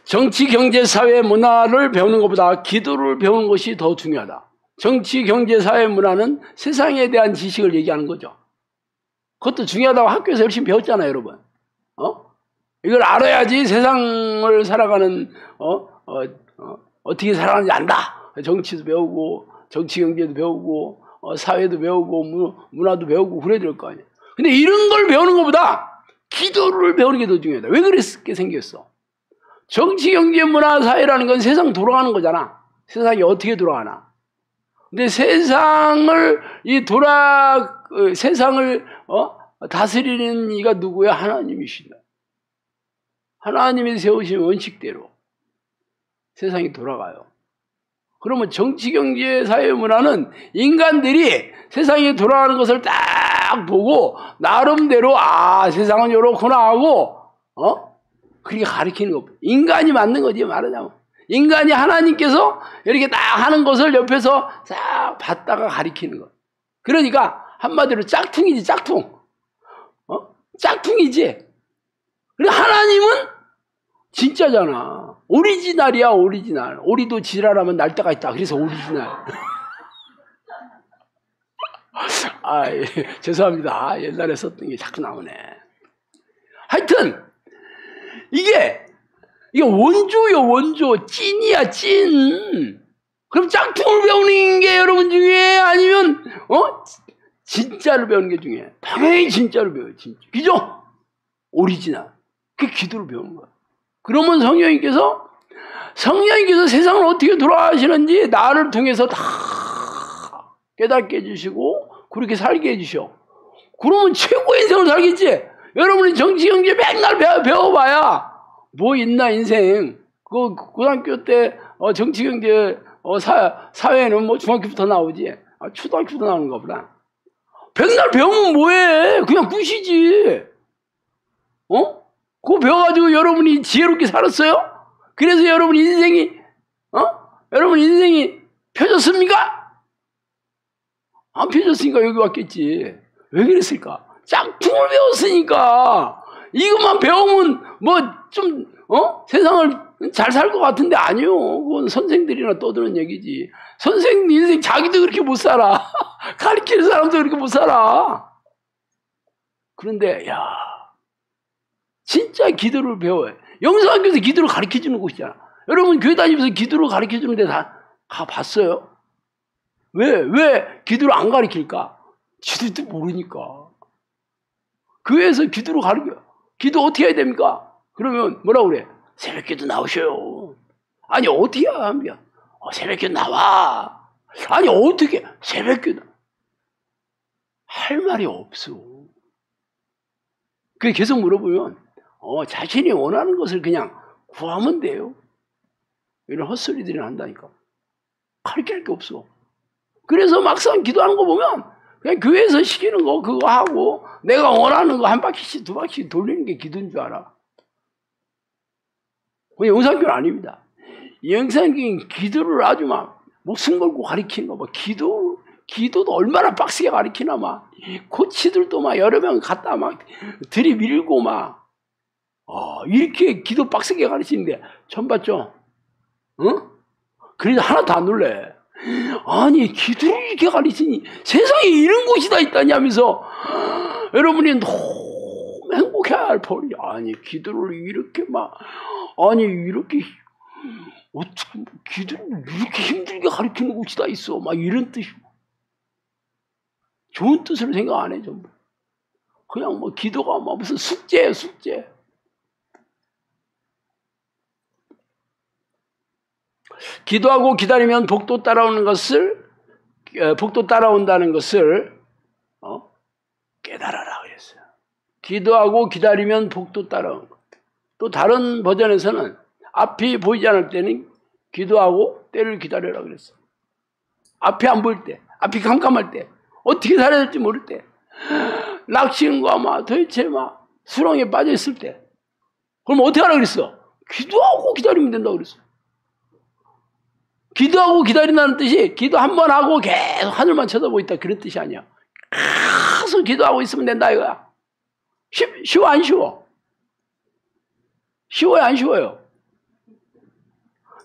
정치, 경제, 사회, 문화를 배우는 것보다 기도를 배우는 것이 더 중요하다. 정치, 경제, 사회, 문화는 세상에 대한 지식을 얘기하는 거죠. 그것도 중요하다고 학교에서 열심히 배웠잖아요, 여러분. 이걸 알아야지 세상을 살아가는, 어떻게 살아가는지 안다. 정치도 배우고, 정치, 경제도 배우고, 사회도 배우고, 문화도 배우고, 그래야 될 거 아니에요. 근데 이런 걸 배우는 것보다 기도를 배우는 게 더 중요하다. 왜 그렇게 생겼어? 정치, 경제, 문화, 사회라는 건 세상 돌아가는 거잖아. 세상이 어떻게 돌아가나. 근데 세상을 다스리는 이가 누구야? 하나님이시다. 하나님이 세우신 원칙대로 세상이 돌아가요. 그러면 정치, 경제, 사회, 문화는 인간들이 세상이 돌아가는 것을 딱 보고 나름대로 세상은 이렇구나 하고 그렇게 가르치는 거. 인간이 만든 거지 말하자면. 인간이 하나님께서 이렇게 딱 하는 것을 옆에서 싹 봤다가 가리키는 것. 그러니까 한마디로 짝퉁이지, 짝퉁. 짝퉁이지. 그리고 하나님은 진짜잖아. 오리지널이야, 오리지널. 오리도 지랄하면 날 때가 있다. 그래서 오리지널. 죄송합니다. 옛날에 썼던 게 자꾸 나오네. 하여튼 이게 원조요, 원조. 찐이야, 찐. 그럼 짝퉁을 배우는 게 여러분 중요해? 아니면, 진짜를 배우는 게 중요해? 당연히 진짜를 배워요, 진짜. 그죠? 오리지널. 그게 기도를 배우는 거야. 그러면 성령님께서 세상을 어떻게 돌아가시는지 나를 통해서 다 깨닫게 해주시고, 그렇게 살게 해주셔. 그러면 최고의 인생을 살겠지? 여러분이 정치, 경제 맨날 배워봐야, 뭐 있나 인생. 고등학교 때 정치, 경제, 사회는 뭐 중학교부터 나오지. 초등학교부터 나오는가 보다. 백날 배우면 뭐해? 그냥 끝이지. 그거 배워가지고 여러분이 지혜롭게 살았어요? 그래서 여러분 인생이 펴졌습니까? 안 펴졌으니까 여기 왔겠지. 왜 그랬을까? 짝퉁을 배웠으니까. 이것만 배우면 세상을 잘 살 것 같은데 아니요. 그건 선생들이나 떠드는 얘기지. 선생 인생 자기도 그렇게 못 살아. 가르치는 사람도 그렇게 못 살아. 그런데 진짜 기도를 배워요. 영성학교에서 기도를 가르쳐주는 곳이잖아. 여러분 교회 다니면서 기도를 가르쳐주는 데 다 봤어요? 왜 기도를 안 가르칠까? 지들도 모르니까. 교회에서 기도를 기도 어떻게 해야 됩니까? 그러면 뭐라고 그래? 새벽기도 나오셔요. 아니 어떻게 하면 새벽기도 나와. 아니 어떻게 새벽기도 할 말이 없어. 그 계속 물어보면 자신이 원하는 것을 그냥 구하면 돼요. 이런 헛소리들을 한다니까. 가르칠 게 없어. 그래서 막상 기도하는 거 보면 그냥 교회에서 시키는 거 그거 하고 내가 원하는 거 한 바퀴씩 두 바퀴씩 돌리는 게 기도인 줄 알아. 그냥 영상교는 아닙니다. 영상교는 기도를 아주 막 목숨 걸고 가르치는 거 막 기도도 얼마나 빡세게 가르치나 막 코치들도 막 여러 명 갖다 막 들이밀고 막 이렇게 기도 빡세게 가르치는데 처음 봤죠? 응? 그래도 하나도 안 놀래. 아니 기도를 이렇게 가르치니 세상에 이런 곳이 다 있다냐면서 여러분이 너무 행복해야 할 벌이 아니 기도를 이렇게 막 아니 이렇게 어떻게 기도를 이렇게 힘들게 가르치는 곳이 다 있어 막 이런 뜻이고 좋은 뜻으로 생각 안 해 전부. 그냥 뭐 기도가 막 무슨 숙제예요 숙제. 기도하고 기다리면 복도 따라온다는 것을 깨달아라 그랬어요. 기도하고 기다리면 복도 따라오는 것. 또 다른 버전에서는 앞이 보이지 않을 때는 기도하고 때를 기다려라 그랬어요. 앞이 안 보일 때, 앞이 깜깜할 때, 어떻게 살아야 될지 모를 때, 락신과 막 도대체 막 수렁에 빠져 있을 때, 그럼 어떻게 하라 그랬어? 기도하고 기다리면 된다고 그랬어요. 기도하고 기다린다는 뜻이 기도 한 번 하고 계속 하늘만 쳐다보고 있다 그런 뜻이 아니야. 계속 기도하고 있으면 된다 이거야. 쉬워 안 쉬워? 쉬워요 안 쉬워요?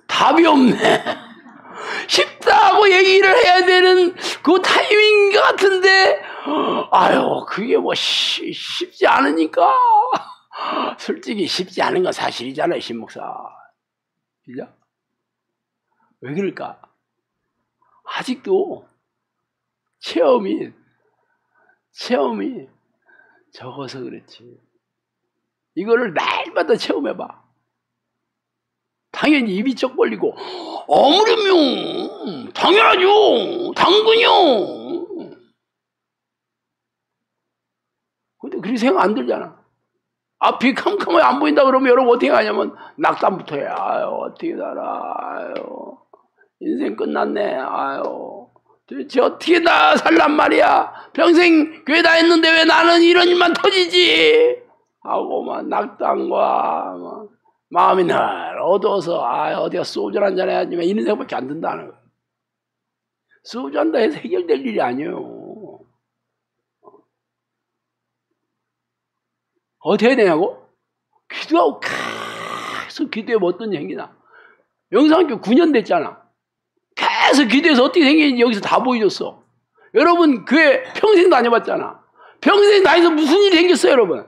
답이 없네. 쉽다고 얘기를 해야 되는 그 타이밍 같은데 아유 그게 뭐 쉽지 않으니까 솔직히 쉽지 않은 건 사실이잖아요 신목사. 그죠? 왜 그럴까? 아직도 체험이 적어서 그렇지. 이거를 날마다 체험해봐. 당연히 입이 쩍 벌리고 아무렴요 당연하죠 당근요. 근데 그렇게 생각 안 들잖아. 앞이 캄캄하게 안 보인다 그러면 여러분 어떻게 하냐면 낙담부터 해. 아유 어떻게 살아. 아유 인생 끝났네. 아유 도대체 어떻게 다 살란 말이야. 평생 교회 다녔는데 왜 나는 이런 일만 터지지 하고 막 낙담과 막 마음이 늘 어두워서 어디가 소주 한잔 해야지 이런 생각밖에 안 든다는 거예요. 소주 한다 해서 해결될 일이 아니에요. 어떻게 해야 되냐고? 기도하고 계속 기도해 어떤 행위나. 영상학교 9년 됐잖아. 계속 기도해서 어떻게 생기는지 여기서 다 보여줬어. 여러분 교회 평생 다녀봤잖아. 평생 다녀서 무슨 일이 생겼어요 여러분.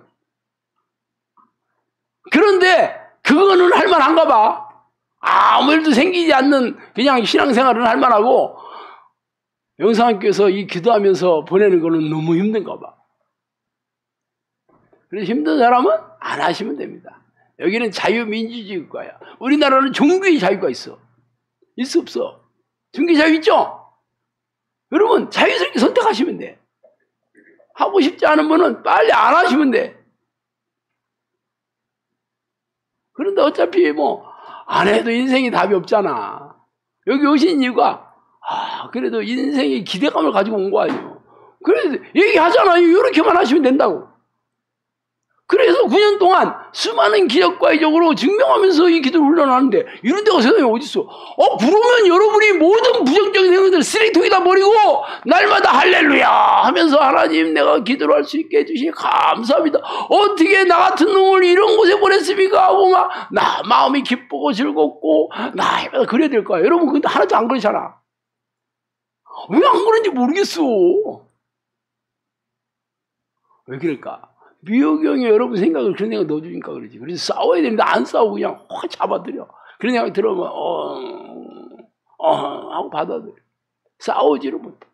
그런데 그거는 할만한가 봐. 아무 일도 생기지 않는 그냥 신앙생활은 할만하고 영상학교에서 이 기도하면서 보내는 거는 너무 힘든가 봐. 그래서 힘든 사람은 안 하시면 됩니다. 여기는 자유민주주의 국가야. 우리나라는 종교의 자유가 있어. 있어 없어? 종교 자유 있죠? 여러분 자유스럽게 선택하시면 돼. 하고 싶지 않은 분은 빨리 안 하시면 돼. 그런데 어차피 뭐 안 해도 인생이 답이 없잖아. 여기 오신 이유가 그래도 인생의 기대감을 가지고 온 거 아니에요. 그래서 얘기하잖아요. 이렇게만 하시면 된다고. 그래서 9년 동안 수많은 기적과 이적으로 증명하면서 이 기도를 훈련하는데 이런 데가 세상에 어딨어. 그러면 여러분이 모든 부정적인 생각들 쓰레기통에다 버리고 날마다 할렐루야 하면서 하나님 내가 기도를 할 수 있게 해주시니 감사합니다. 어떻게 나 같은 놈을 이런 곳에 보냈습니까 하고 막 나 마음이 기쁘고 즐겁고 나 그래야 될 거야. 여러분 근데 하나도 안 그러잖아. 왜 안 그런지 모르겠어. 왜 그럴까? 미호경이 여러분 생각을 그런 생각 넣어주니까 그러지. 그래서 싸워야 되는데 안 싸우고 그냥 확 잡아들여. 그런 생각 들어오면 하고 받아들여. 싸우지를 못해.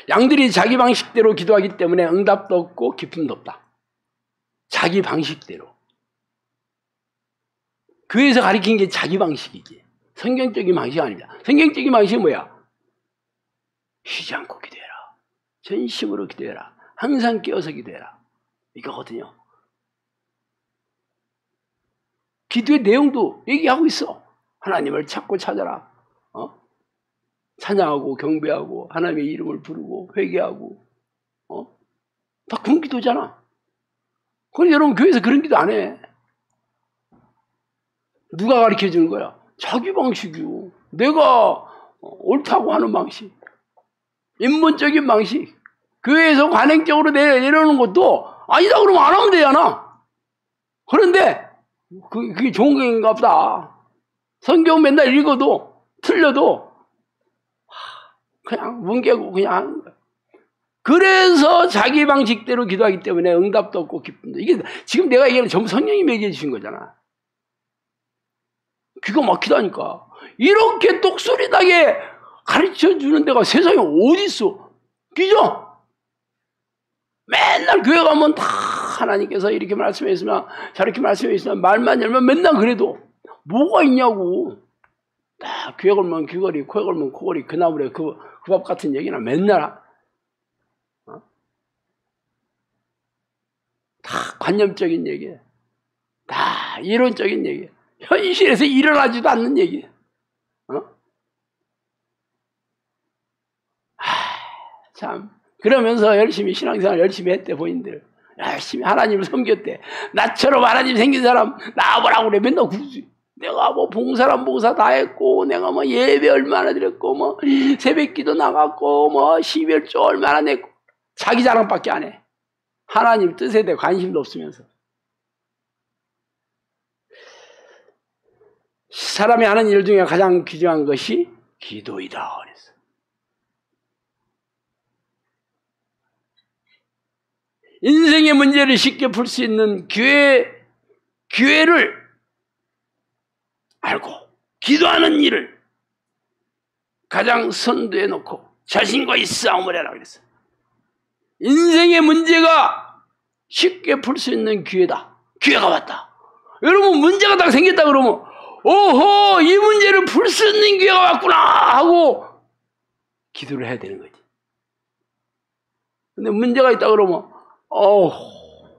양들이 자기 방식대로 기도하기 때문에 응답도 없고 기쁨도 없다. 자기 방식대로. 교회에서 가르친 게 자기 방식이지. 성경적인 방식이 아닙니다. 성경적인 방식이 뭐야? 쉬지 않고 기도해라. 전심으로 기도해라. 항상 깨어서 기도해라. 이거거든요. 기도의 내용도 얘기하고 있어. 하나님을 찾고 찾아라. 찬양하고 경배하고 하나님의 이름을 부르고 회개하고 다 그런 기도잖아. 그런데 여러분 교회에서 그런 기도 안 해. 누가 가르쳐 주는 거야? 자기 방식이요. 내가 옳다고 하는 방식. 인본적인 방식. 교회에서 관행적으로 내려오는 것도 아니다 그러면 안 하면 되잖아. 그런데 그게 좋은 건가 보다. 성경 맨날 읽어도 틀려도 그냥 뭉개고 그냥 하는 거야. 그래서 자기 방식대로 기도하기 때문에 응답도 없고 기쁨도. 이게 지금 내가 얘기하는 전부 성령이 먹여 주신 거잖아. 귀가 막히다니까. 이렇게 똑소리나게 가르쳐 주는 데가 세상에 어디 있어? 그죠? 맨날 교회 가면 다 하나님께서 이렇게 말씀해 있으면 저렇게 말씀해 있으면 말만 열면 맨날 그래도 뭐가 있냐고. 다 귀에 걸면 귀걸이, 코에 걸면 코걸이, 그 나물에 그 밥 같은 얘기나 맨날 다 관념적인 얘기, 다 이론적인 얘기, 현실에서 일어나지도 않는 얘기. 참 그러면서 열심히 신앙생활 열심히 했대. 본인들 열심히 하나님을 섬겼대. 나처럼 하나님 생긴 사람 나와보라고 그래. 맨날 굳이 내가 뭐 봉사람 봉사 다 했고, 내가 뭐 예배 얼마나 드렸고, 뭐 새벽기도 나갔고, 뭐 12월조 얼마나 냈고, 자기 자랑밖에 안 해. 하나님 뜻에 대해 관심도 없으면서. 사람이 하는 일 중에 가장 귀중한 것이 기도이다 그랬어. 인생의 문제를 쉽게 풀 수 있는 기회를 알고 기도하는 일을 가장 선두에 놓고 자신과의 싸움을 해라 그랬어. 인생의 문제가 쉽게 풀 수 있는 기회다. 기회가 왔다. 여러분 문제가 딱 생겼다 그러면 오호 이 문제를 풀 수 있는 기회가 왔구나 하고 기도를 해야 되는 거지. 근데 문제가 있다 그러면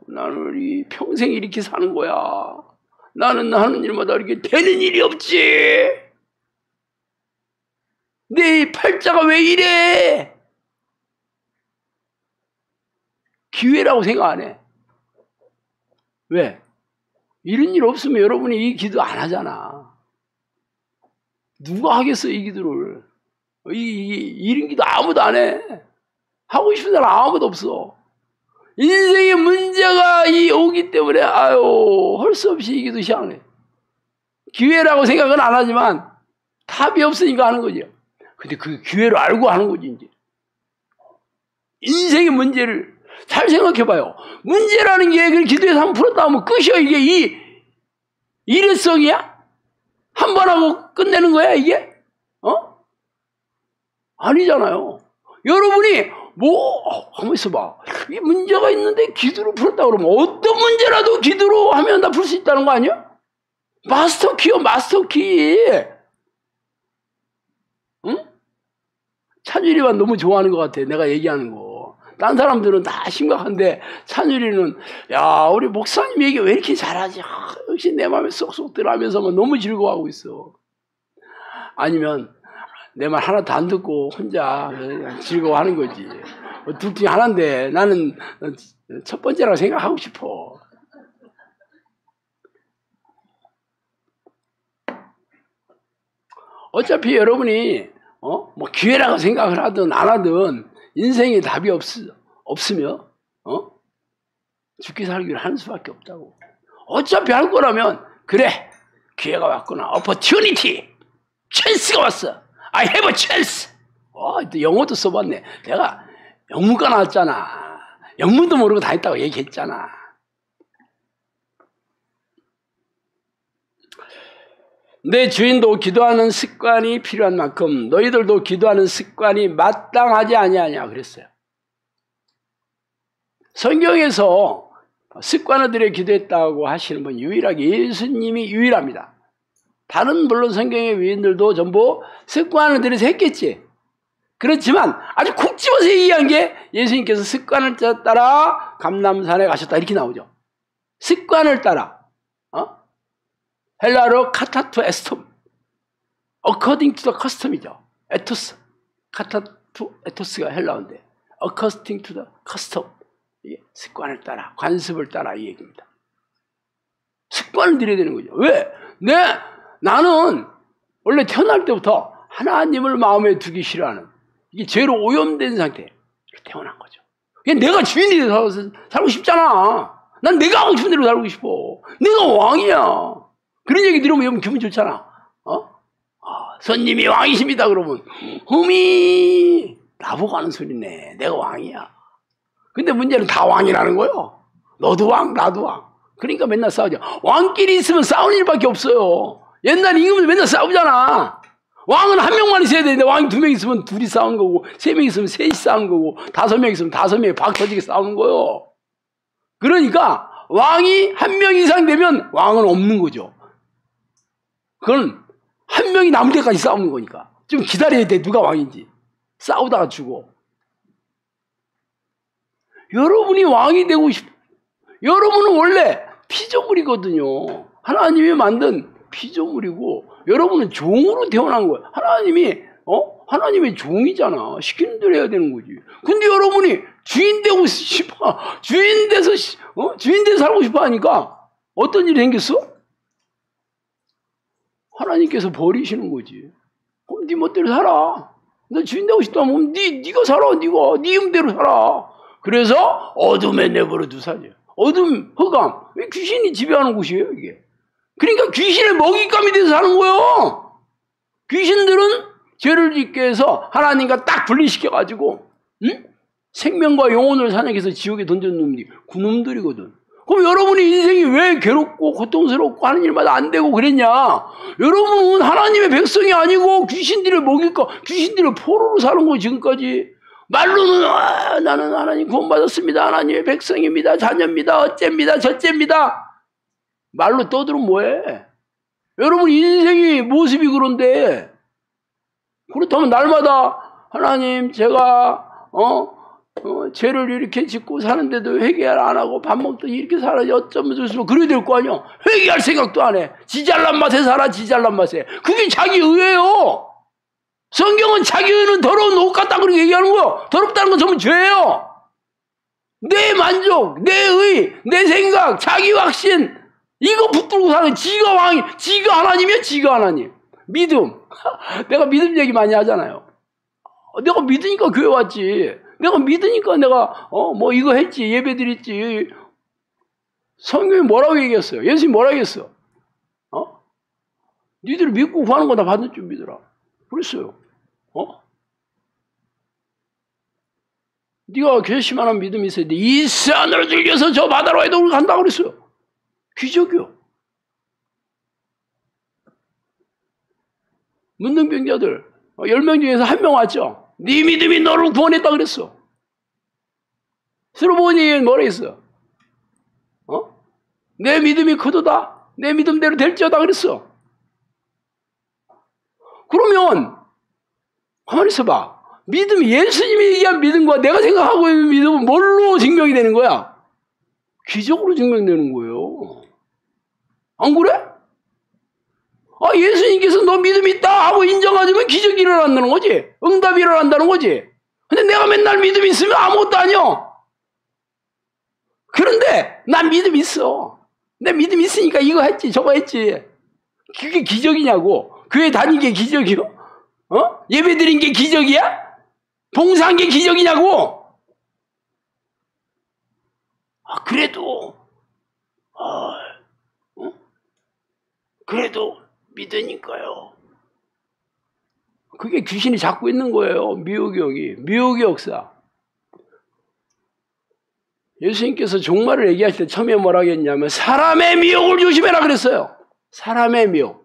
나는 이 평생 이렇게 사는 거야. 나는 하는 일마다 이렇게 되는 일이 없지. 내 팔자가 왜 이래? 기회라고 생각 안 해. 왜? 이런 일 없으면 여러분이 이 기도 안 하잖아. 누가 하겠어 이 기도를. 이런 기도 아무도 안 해. 하고 싶은 사람 아무도 없어. 인생의 문제가 오기 때문에 할 수 없이 이 기도 시작해. 기회라고 생각은 안 하지만 답이 없으니까 하는 거죠. 근데 그 기회를 알고 하는 거지 이제. 인생의 문제를 잘 생각해봐요. 문제라는 게 그걸 기도해서 한번 풀었다 하면 끝이야. 이게 일회성이야? 한 번 하고 끝내는 거야 이게? 아니잖아요. 여러분이 가만 있어봐. 이 문제가 있는데 기도로 풀었다 그러면 어떤 문제라도 기도로 하면 다 풀 수 있다는 거 아니야? 마스터키요, 마스터키. 응? 찬율이만 너무 좋아하는 것 같아. 내가 얘기하는 거. 딴 사람들은 다 심각한데 찬율이는 야 우리 목사님 얘기 왜 이렇게 잘하지? 역시 내 마음에 쏙쏙 들어가면서 너무 즐거워하고 있어. 아니면 내 말 하나도 안 듣고 혼자 즐거워하는 거지. 둘 중에 하나인데 나는 첫 번째라고 생각하고 싶어. 어차피 여러분이 기회라고 생각을 하든 안 하든 인생에 답이 없으면 죽기 살기를 하는 수밖에 없다고. 어차피 할 거라면 그래 기회가 왔구나. opportunity 찬스가 왔어. I have a chance. 또 영어도 써봤네. 내가 영문과 나왔잖아. 영문도 모르고 다 했다고 얘기했잖아. 내 주인도 기도하는 습관이 필요한 만큼 너희들도 기도하는 습관이 마땅하지 아니하냐 그랬어요. 성경에서 습관을 들여 기도했다고 하시는 분 유일하게 예수님이 유일합니다. 다른 물론 성경의 위인들도 전부 습관을 들여서 했겠지. 그렇지만 아주 콕 집어서 얘기한 게 예수님께서 습관을 따라 감람산에 가셨다 이렇게 나오죠. 습관을 따라. 헬라어로 카타투 에스톰. according to the custom이죠. 에토스. 카타투 에토스가 헬라어인데 according to the custom. 습관을 따라, 관습을 따라 이 얘기입니다. 습관을 들여야 되는 거죠. 왜? 나는 원래 태어날 때부터 하나님을 마음에 두기 싫어하는 이게 죄로 오염된 상태에 태어난 거죠. 내가 주인이 돼서 살고 싶잖아. 난 내가 하고 싶은 대로 살고 싶어. 내가 왕이야. 그런 얘기 들으면 기분 좋잖아. 손님이 왕이십니다. 그러면 흠이 나보고 하는 소리네. 내가 왕이야. 근데 문제는 다 왕이라는 거예요. 너도 왕, 나도 왕. 그러니까 맨날 싸우죠. 왕끼리 있으면 싸우는 일밖에 없어요. 옛날 임금들 맨날 싸우잖아. 왕은 한 명만 있어야 되는데 왕이 2명 있으면 둘이 싸우는 거고 3명 있으면 셋이 싸우는 거고 5명 있으면 5명이 박 터지게 싸우는 거예요. 그러니까 왕이 1명 이상 되면 왕은 없는 거죠. 그건 1명이 남을 때까지 싸우는 거니까 좀 기다려야 돼. 누가 왕인지. 싸우다가 죽어. 여러분이 왕이 되고 싶어. 여러분은 원래 피조물이거든요. 하나님이 만든 피조물이고 여러분은 종으로 태어난 거예요. 하나님의 종이잖아. 시키는 대로 해야 되는 거지. 근데 여러분이 주인 되고 싶어. 주인 돼서 살고 싶어 하니까 어떤 일이 생겼어? 하나님께서 버리시는 거지. 그럼 네 멋대로 살아. 너 주인 되고 싶다면 네가 살아. 네 음대로 살아. 그래서 어둠에 내버려 두사죠. 어둠, 흑암. 왜 귀신이 지배하는 곳이에요, 이게? 그러니까 귀신의 먹잇감이 돼서 사는 거예요. 귀신들은 죄를 짓게 해서 하나님과 딱 분리시켜가지고, 생명과 영혼을 사냥해서 지옥에 던져놓는 게 그놈들이거든. 그럼 여러분의 인생이 왜 괴롭고 고통스럽고 하는 일마다 안 되고 그랬냐? 여러분은 하나님의 백성이 아니고 귀신들을 먹일까, 귀신들을 포로로 사는 거예요, 지금까지. 말로는 나는 하나님 구원받았습니다. 하나님의 백성입니다. 자녀입니다. 어째입니다. 저째입니다. 말로 떠들면 뭐해? 여러분 인생이 모습이 그런데 그렇다면 날마다 하나님 제가 죄를 이렇게 짓고 사는데도 회개를 안 하고 밥 먹더니 이렇게 살아야지 어쩌면 좋으면 그래야 될 거 아니야. 회개할 생각도 안 해. 지잘난 맛에 살아. 지잘난 맛에. 그게 자기 의예요. 성경은 자기 의는 더러운 옷 같다 그렇게 얘기하는 거예요. 더럽다는 건 전부 죄예요. 내 만족, 내 의, 내 생각, 자기 확신 이거 붙들고 사는 지가 왕이, 지가 하나님이야. 지가 하나님. 믿음. 내가 믿음 얘기 많이 하잖아요. 내가 믿으니까 교회 왔지. 내가 믿으니까 내가 이거 했지. 예배 드렸지. 성경이 뭐라고 얘기했어요? 예수님이 뭐라고 얘기했어? 니들 믿고 구하는 거 다 받을 줄 믿어라. 그랬어요. 네가 결심하는 믿음이 있어야 돼. 이 산으로 들려서 저 바다로 해도 간다고 그랬어요. 기적이요. 문둥병자들 10명 중에서 1명 왔죠. 네 믿음이 너를 구원했다 그랬어. 스로보니에게 뭐라 했어? 내 믿음이 크도다. 내 믿음대로 될지어다 그랬어. 그러면 가만히 있어봐. 믿음이 예수님이 얘기한 믿음과 내가 생각하고 있는 믿음은 뭘로 증명이 되는 거야? 기적으로 증명되는 거예요. 안 그래? 예수님께서 너 믿음 있다 하고 인정하자면 기적이 일어난다는 거지. 응답이 일어난다는 거지. 근데 내가 맨날 믿음 있으면 아무것도 아니야. 그런데 난 믿음 있어. 내 믿음 있으니까 이거 했지 저거 했지. 그게 기적이냐고. 교회 다닌 게 기적이요? 예배 드린 게 기적이야? 봉사한 게 기적이냐고? 그래도 믿으니까요. 그게 귀신이 잡고 있는 거예요. 미혹의 역사. 예수님께서 종말을 얘기하실 때 처음에 뭐라고 했냐면 사람의 미혹을 조심해라 그랬어요. 사람의 미혹.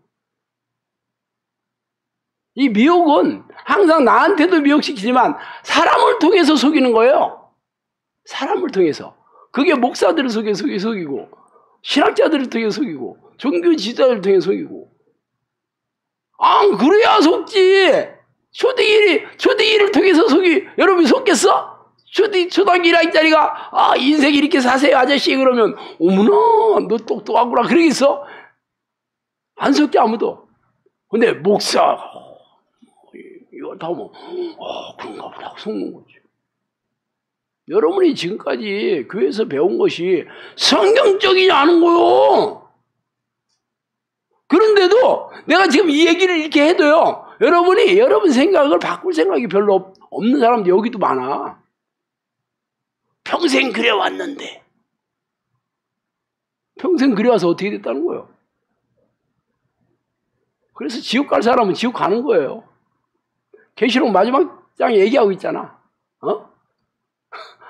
이 미혹은 항상 나한테도 미혹시키지만 사람을 통해서 속이는 거예요. 사람을 통해서. 그게 목사들을 속이고 신학자들을 통해 속이고 종교 지도자를 통해 속이고 그래야 속지. 초등이를 통해서 여러분이 속겠어? 초등학교 1학년짜리가 인생 이렇게 사세요 아저씨 그러면 어머나 너 똑똑하구나 그러겠어? 안 속게 아무도. 근데 목사 이거 다 뭐 그런가 보다 하고 속는 거지. 여러분이 지금까지 교회에서 배운 것이 성경적이지 않은 거요. 그런데도 내가 지금 이 얘기를 이렇게 해도요. 여러분 생각을 바꿀 생각이 별로 없는 사람도 여기도 많아. 평생 그래왔는데. 평생 그래와서 어떻게 됐다는 거예요? 그래서 지옥 갈 사람은 지옥 가는 거예요. 계시록 마지막 장에 얘기하고 있잖아.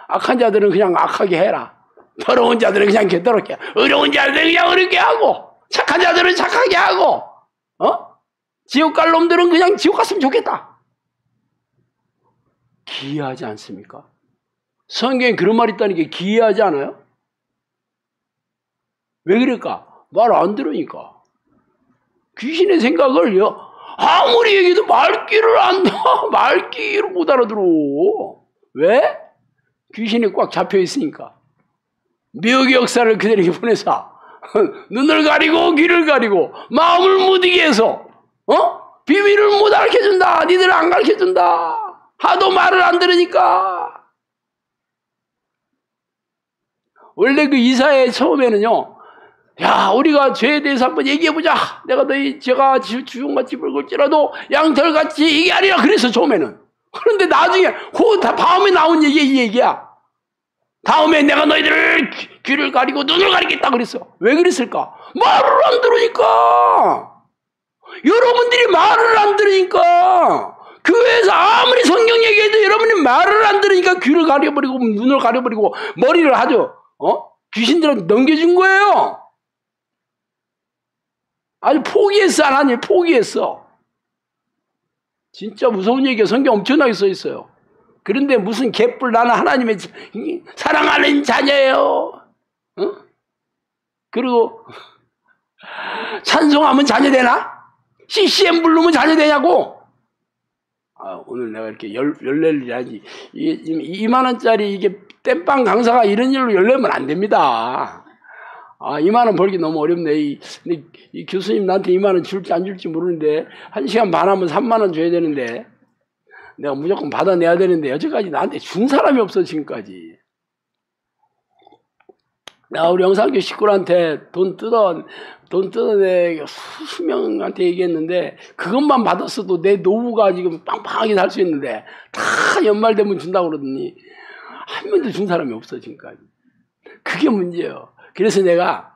악한 자들은 그냥 악하게 해라. 더러운 자들은 그냥 더럽게, 어려운 자들은 그냥 어렵게 하고, 착한 자들은 착하게 하고, 지옥 갈 놈들은 그냥 지옥 갔으면 좋겠다. 기이하지 않습니까? 성경에 그런 말이 있다는 게 기이하지 않아요? 왜 그럴까? 말 안 들으니까. 귀신의 생각을 아무리 얘기해도 말귀를 못 알아들어. 왜? 귀신이 꽉 잡혀 있으니까. 미혹의 역사를 그들에게 보내사 눈을 가리고 귀를 가리고 마음을 무디게 해서 비밀을 못 가르쳐준다. 니들 안 가르쳐준다. 하도 말을 안 들으니까. 원래 그 이사회 처음에는요. 야, 우리가 죄에 대해서 한번 얘기해보자. 제가 주종같이 붉을지라도 양털같이 얘기하리라. 그래서 처음에는. 그런데 나중에 다음에 나온 얘기가 이 얘기야. 다음에 내가 너희들을 귀를 가리고 눈을 가리겠다 그랬어. 왜 그랬을까? 말을 안 들으니까. 여러분들이 말을 안 들으니까. 교회에서 아무리 성경 얘기해도 여러분이 말을 안 들으니까 귀를 가려버리고 눈을 가려버리고 머리를 하죠. 귀신들한테 넘겨준 거예요. 아주 포기했어. 하나님 포기했어. 진짜 무서운 얘기가 성경 엄청나게 써 있어요. 그런데 무슨 개뿔 나는 하나님의 사랑하는 자녀예요. 그리고 찬송하면 자녀 되나? CCM 부르면 자녀 되냐고? 오늘 내가 이렇게 열례를 해야지. 2만원짜리 이게 땜빵 강사가 이런 일로 열례면 안 됩니다. 2만원 벌기 너무 어렵네. 이 교수님 나한테 2만원 줄지 안 줄지 모르는데 1시간 반 하면 3만원 줘야 되는데 내가 무조건 받아내야 되는데 여태까지 나한테 준 사람이 없어. 지금까지 내가 우리 영상교 식구한테 돈 뜯어내 수명한테 얘기했는데 그것만 받았어도 내 노후가 지금 빵빵하게 살 수 있는데 다 연말 되면 준다고 그러더니 한 번도 준 사람이 없어. 지금까지. 그게 문제예요. 그래서 내가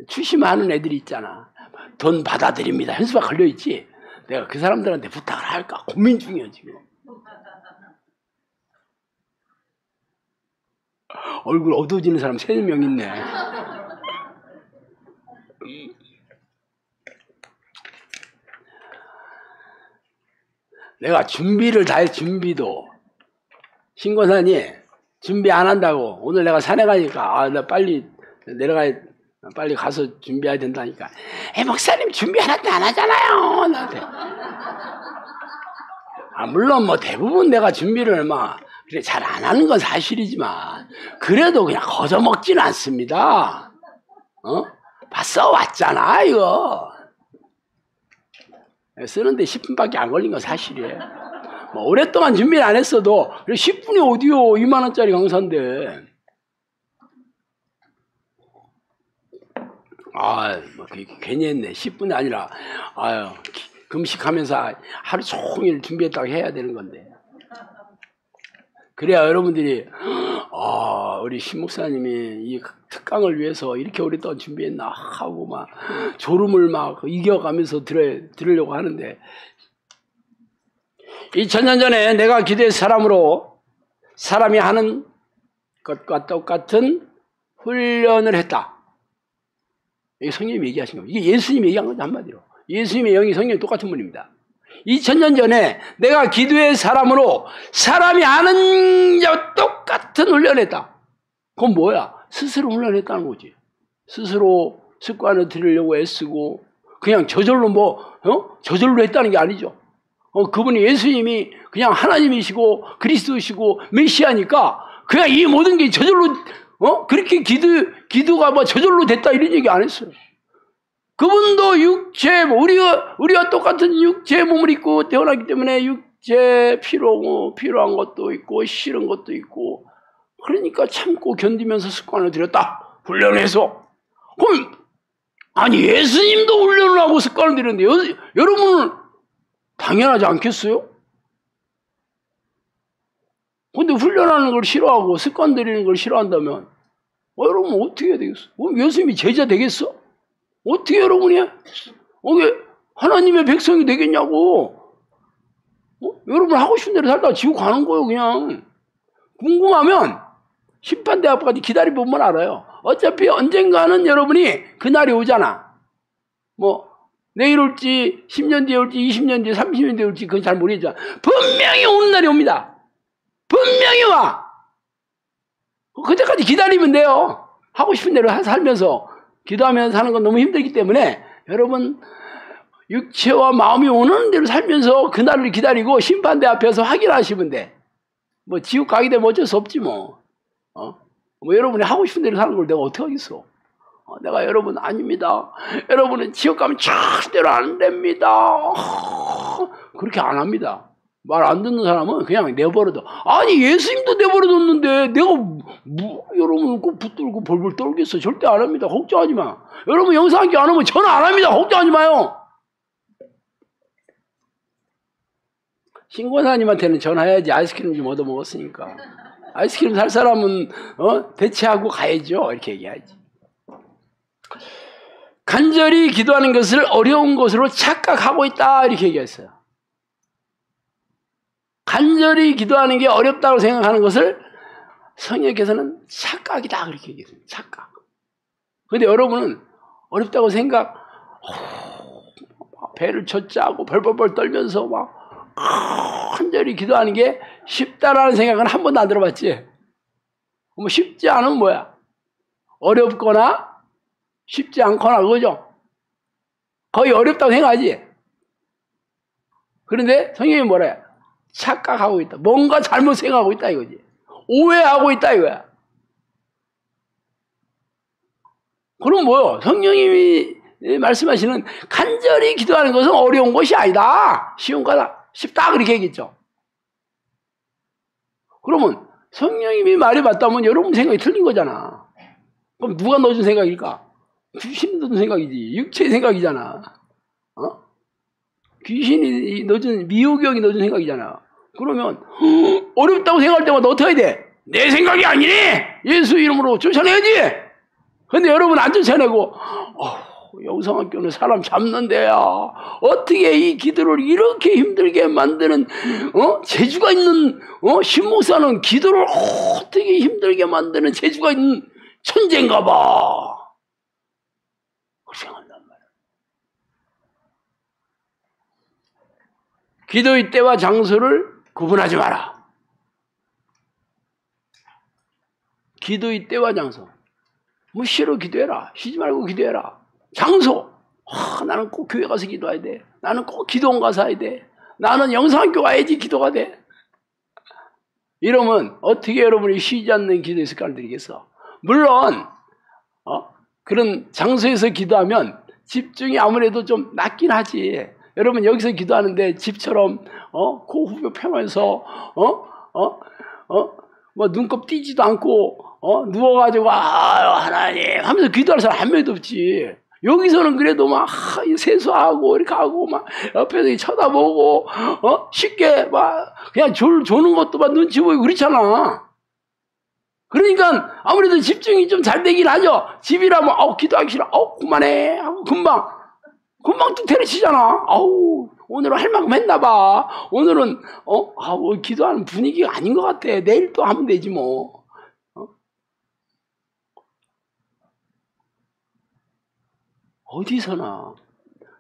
추심하는 애들이 있잖아. 돈 받아드립니다. 현수막 걸려있지. 내가 그 사람들한테 부탁을 할까 고민 중이야 지금. 얼굴 어두워지는 사람 3명 있네. 내가 준비를 다 해. 준비도 신고사님 준비 안 한다고. 오늘 내가 산에 가니까 나 빨리 빨리 가서 준비해야 된다니까. 목사님 준비 하나도 안 하잖아요. 나한테. 물론 뭐 대부분 내가 준비를 그래 잘 안 하는 건 사실이지만 그래도 그냥 거저먹지는 않습니다. 써왔잖아 이거. 쓰는데 10분밖에 안 걸린 건 사실이에요. 오랫동안 준비를 안 했어도 10분이 어디요. 2만원짜리 강사인데. 괜히 했네. 10분이 아니라 금식하면서 하루 종일 준비했다고 해야 되는 건데. 그래야 여러분들이 우리 신 목사님이 이 특강을 위해서 이렇게 오랫동안 준비했나 하고 졸음을 이겨가면서 들으려고 하는데 2000년 전에 내가 기도의 사람으로 사람이 하는 것과 똑같은 훈련을 했다. 이게 성령님이 얘기하신 겁니다. 이게 예수님이 얘기한 거죠. 한마디로. 예수님의 영이 성령이 똑같은 분입니다. 2000년 전에 내가 기도의 사람으로 사람이 하는 자와 똑같은 훈련을 했다. 그건 뭐야? 스스로 훈련했다는 거지. 스스로 습관을 들이려고 애쓰고 그냥 저절로 저절로 했다는 게 아니죠. 그분이 예수님이 그냥 하나님이시고 그리스도시고 메시아니까 그냥 이 모든 게 저절로 그렇게 기도가 뭐 저절로 됐다 이런 얘기 안 했어요. 그분도 육체, 우리와 똑같은 육체 몸을 입고 태어났기 때문에 육체 필요한 것도 있고 싫은 것도 있고 그러니까 참고 견디면서 습관을 들였다. 훈련해서. 그럼 아니 예수님도 훈련을 하고 습관을 들였는데 여러분은 당연하지 않겠어요? 근데 훈련하는 걸 싫어하고 습관 들이는 걸 싫어한다면 여러분 어떻게 해야 되겠어? 그럼 예수님이 제자 되겠어? 어떻게 여러분이 하나님의 백성이 되겠냐고. 여러분 하고 싶은 대로 살다가 지옥 가는 거예요 그냥. 궁금하면 심판대 앞까지 기다려보면 알아요. 어차피 언젠가는 여러분이 그날이 오잖아. 뭐 내일 올지 10년 뒤에 올지 20년 뒤에 30년 뒤에 올지 그건 잘 모르겠지만 분명히 오는 날이 옵니다. 분명히 와. 그때까지 기다리면 돼요. 하고 싶은 대로 살면서 기도하면서 사는 건 너무 힘들기 때문에 여러분 육체와 마음이 오는 대로 살면서 그날을 기다리고 심판대 앞에서 확인하시면 돼. 뭐 지옥 가게 되면 어쩔 수 없지 뭐. 뭐 여러분이 하고 싶은 대로 사는 걸 내가 어떻게 하겠어. 내가 여러분 아닙니다. 여러분은 지옥 가면 절대로 안 됩니다. 그렇게 안 합니다. 말 안 듣는 사람은 그냥 내버려둬. 아니 예수님도 내버려뒀는데 내가 여러분 꼭 붙들고 벌벌 떨겠어. 절대 안 합니다. 걱정하지 마. 여러분 영상학교 안 오면 전화 안 합니다. 걱정하지 마요. 신고사님한테는 전화해야지. 아이스크림 좀 얻어먹었으니까. 아이스크림 살 사람은 대체하고 가야죠. 이렇게 얘기하지. 간절히 기도하는 것을 어려운 것으로 착각하고 있다. 이렇게 얘기했어요. 간절히 기도하는 게 어렵다고 생각하는 것을 성령께서는 착각이다. 그렇게 얘기했어요. 착각. 근데 여러분은 어렵다고 배를 젖자고 벌벌벌 떨면서 막 간절히 기도하는 게 쉽다라는 생각은 한 번도 안 들어봤지? 뭐 쉽지 않으면 뭐야? 어렵거나 쉽지 않거나 그거죠? 거의 어렵다고 생각하지? 그런데 성경이 뭐라 해? 착각하고 있다. 뭔가 잘못 생각하고 있다 이거지. 오해하고 있다 이거야. 그럼 뭐요? 성령님이 말씀하시는 간절히 기도하는 것은 어려운 것이 아니다. 쉬운 거다. 쉽다 그렇게 얘기했죠. 그러면 성령님이 말이 맞다면 여러분 생각이 틀린 거잖아. 그럼 누가 넣어준 생각일까? 귀신이 넣어준 생각이지. 육체의 생각이잖아. 귀신이 넣어준, 미혹이 형이 넣어준 생각이잖아. 그러면 어렵다고 생각할 때마다 어떻게 해야 돼? 내 생각이 아니네. 예수 이름으로 쫓아내야지. 근데 여러분 안 쫓아내고 영성학교는 사람 잡는 데야. 어떻게 이 기도를 이렇게 힘들게 만드는 재주가 있는 신목사는 기도를 어떻게 힘들게 만드는 재주가 있는 천재인가 봐. 그렇게 생각한단 말이야. 기도의 때와 장소를 구분하지 마라. 기도의 때와 장소. 뭐 쉬러 기도해라. 쉬지 말고 기도해라. 장소. 나는 꼭 교회 가서 기도해야 돼. 나는 꼭 기도원 가서 해야 돼. 나는 영상학교 가야지 기도가 돼. 이러면 어떻게 여러분이 쉬지 않는 기도의 습관을 들이겠어? 물론 그런 장소에서 기도하면 집중이 아무래도 좀 낮긴 하지. 여러분 여기서 기도하는데 집처럼 코 후벼 펴면서 뭐 눈곱 띄지도 않고 누워가지고 하나님 하면서 기도할 사람 한 명도 없지. 여기서는 그래도 막 세수하고 이렇게 하고 막 옆에서 쳐다보고 쉽게 막 그냥 조는 것도 막 눈치 보이고 그렇잖아. 그러니까 아무래도 집중이 좀 잘 되긴 하죠. 집이라면 기도하기 싫어. 그만해 하고 금방 또 때려치잖아. 오늘은 할 만큼 했나 봐. 오늘은 기도하는 분위기가 아닌 것 같아. 내일 또 하면 되지 뭐. 어디서나.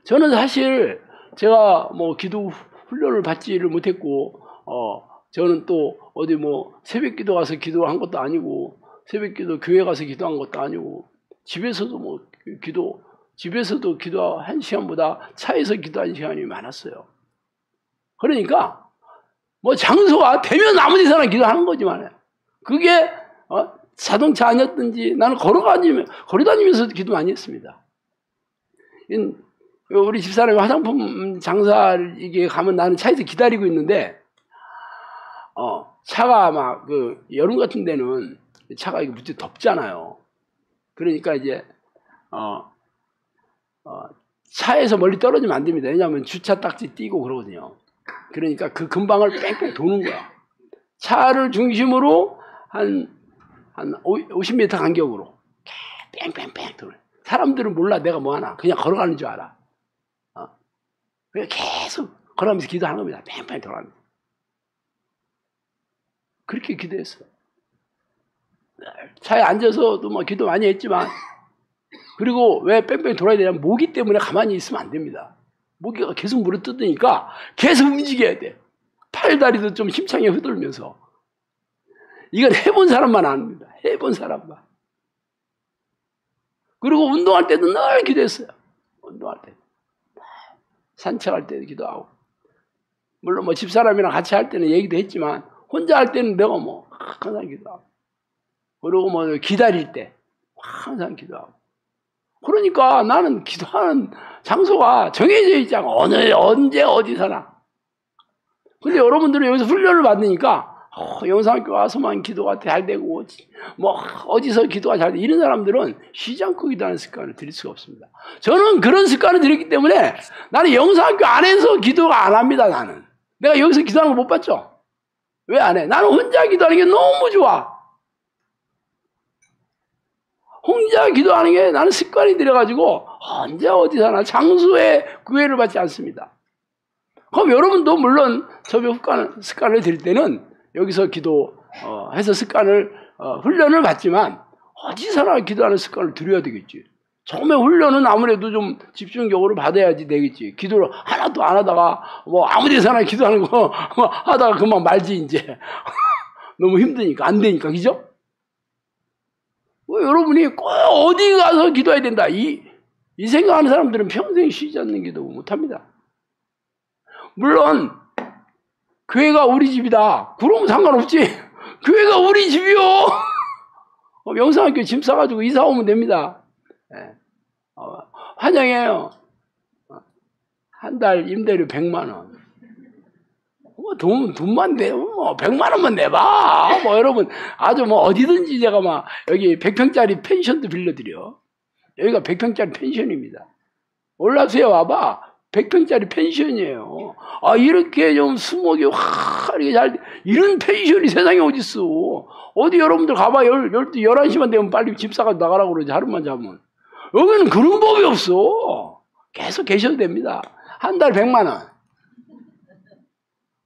저는 사실 제가 뭐 기도 훈련을 받지를 못했고 저는 또 어디 뭐 새벽 기도 가서 기도한 것도 아니고 새벽 기도 교회 가서 기도한 것도 아니고 집에서도 뭐 집에서도 기도 1시간보다 차에서 기도 1시간이 많았어요. 그러니까 뭐 장소가 되면 아무 데서나 기도하는 거지만 그게 자동차 아니었든지 나는 걸어다니면서 기도 많이 했습니다. 우리 집사람이 화장품 장사 이게 가면 나는 차에서 기다리고 있는데 차가 막 그 여름 같은 데는 차가 이게 무지 덥잖아요. 그러니까 이제 차에서 멀리 떨어지면 안 됩니다. 왜냐하면 주차 딱지 띄고 그러거든요. 그러니까 그 근방을 뺑뺑 도는 거야. 차를 중심으로 한 50m 간격으로 뺑뺑뺑 도는. 사람들은 몰라 내가 뭐 하나. 그냥 걸어가는 줄 알아. 그냥 계속 걸어가면서 기도하는 겁니다. 뺑뺑 돌아가면서. 그렇게 기도했어요. 차에 앉아서도 뭐 기도 많이 했지만, 그리고 왜 뺑뺑 돌아야 되냐면 모기 때문에 가만히 있으면 안 됩니다. 모기가 계속 물어뜯으니까 계속 움직여야 돼. 팔다리도 좀 힘차게 휘둘면서. 이건 해본 사람만 압니다. 해본 사람만. 그리고 운동할 때도 늘 기도했어요. 운동할 때. 산책할 때도 기도하고. 물론 뭐 집사람이랑 같이 할 때는 얘기도 했지만 혼자 할 때는 내가 뭐 항상 기도하고. 그리고 뭐 기다릴 때 항상 기도하고. 그러니까 나는 기도하는 장소가 정해져 있잖아. 언제 어디서나. 근데 여러분들은 여기서 훈련을 받으니까 영상학교 와서만 기도가 잘 되고 뭐 어디서 기도가 잘 되고 이런 사람들은 쉬지 않고 기도하는 습관을 들일 수가 없습니다. 저는 그런 습관을 들였기 때문에 나는 영상학교 안에서 기도가 안 합니다. 나는 내가 여기서 기도하는 거 못 봤죠? 왜 안 해? 나는 혼자 기도하는 게 너무 좋아. 혼자 기도하는 게 나는 습관이 들여가지고 언제 어디서나 장소에 구애를 받지 않습니다. 그럼 여러분도 물론 저의 습관을 들일 때는 여기서 기도해서 습관을 훈련을 받지만 어디서나 기도하는 습관을 들여야 되겠지. 처음에 훈련은 아무래도 좀 집중적으로 받아야지 되겠지. 기도를 하나도 안 하다가 뭐 아무 데서나 기도하는 거 하다가 그만 말지 이제. 너무 힘드니까 안 되니까 그죠? 여러분이 꼭 어디 가서 기도해야 된다. 이 생각하는 사람들은 평생 쉬지 않는 기도 못합니다. 물론 교회가 우리 집이다. 그러면 상관없지. 교회가 우리 집이요. 영상학교 짐 싸가지고 이사 오면 됩니다. 네. 환영해요. 한 달 임대료 100만 원. 돈만 내, 100만 원만 내봐. 여러분, 아주 어디든지 제가 여기 100평짜리 펜션도 빌려드려. 여기가 100평짜리 펜션입니다. 올라서요, 와봐. 100평짜리 펜션이에요. 이렇게 좀 수목이 이렇게 이런 펜션이 세상에 어딨어. 어디 여러분들 가봐. 11시만 되면 빨리 집 사가지고 나가라고 그러지. 하루만 자면. 여기는 그런 법이 없어. 계속 계셔도 됩니다. 한 달 100만 원.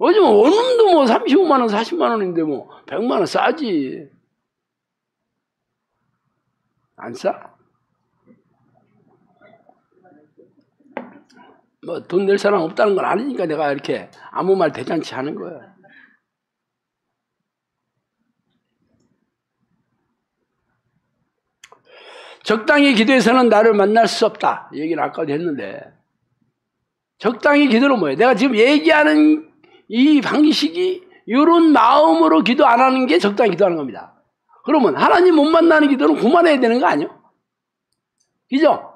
요즘 원룸도 35만 원, 40만 원인데 100만 원 싸지. 안 싸? 돈 낼 사람 없다는 건 아니니까 내가 이렇게 아무 말 대잔치 하는 거야. 적당히 기도해서는 나를 만날 수 없다. 이 얘기를 아까도 했는데. 적당히 기도는 뭐예요? 내가 지금 얘기하는 이 방식이 이런 마음으로 기도 안 하는 게 적당히 기도하는 겁니다. 그러면 하나님 못 만나는 기도는 그만해야 되는 거 아니에요? 그죠?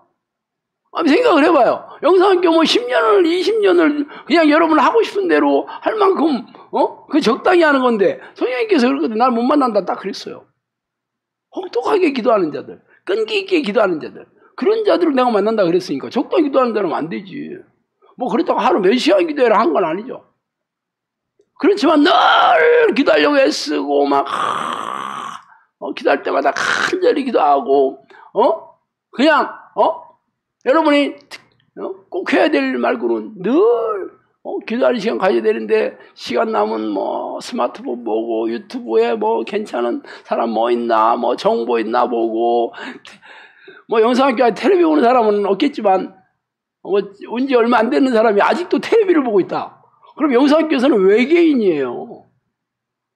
생각을 해봐요. 영상학교 10년을 20년을 그냥 여러분 하고 싶은 대로 할 만큼 그 적당히 하는 건데 성령님께서 그러거든. 날 못 만난다 딱 그랬어요. 혹독하게 기도하는 자들, 끈기 있게 기도하는 자들, 그런 자들을 내가 만난다 그랬으니까 적당히 기도하는 자는 안 되지. 그렇다고 하루 몇 시간 기도해라 한 건 아니죠. 그렇지만 늘 기도하려고 애쓰고 기도할 때마다 간절히 기도하고 그냥 여러분이 꼭 해야 될 말고는 늘 기도하는 시간 가져야 되는데 시간 남은 스마트폰 보고 유튜브에 괜찮은 사람 있나 정보 있나 보고 영상학교 텔레비 보는 사람은 없겠지만 온 지 얼마 안 되는 사람이 아직도 텔레비를 보고 있다. 그럼 영상학교에서는 외계인이에요.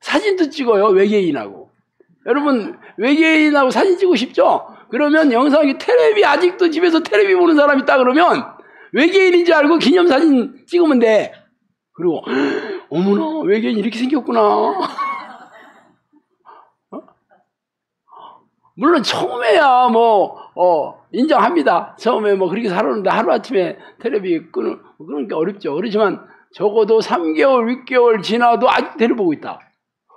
사진도 찍어요. 외계인하고. 여러분 외계인하고 사진 찍고 싶죠? 그러면 영상학교 텔레비 아직도 집에서 텔레비 보는 사람 있다 그러면 외계인인 줄 알고 기념사진 찍으면 돼. 그리고 어머나 외계인이 이렇게 생겼구나. 물론 처음에야 인정합니다. 처음에 그렇게 살았는데 하루아침에 텔레비 끊는 게 어렵죠. 그렇지만 적어도 3개월, 6개월 지나도 아직 텔레비 보고 있다.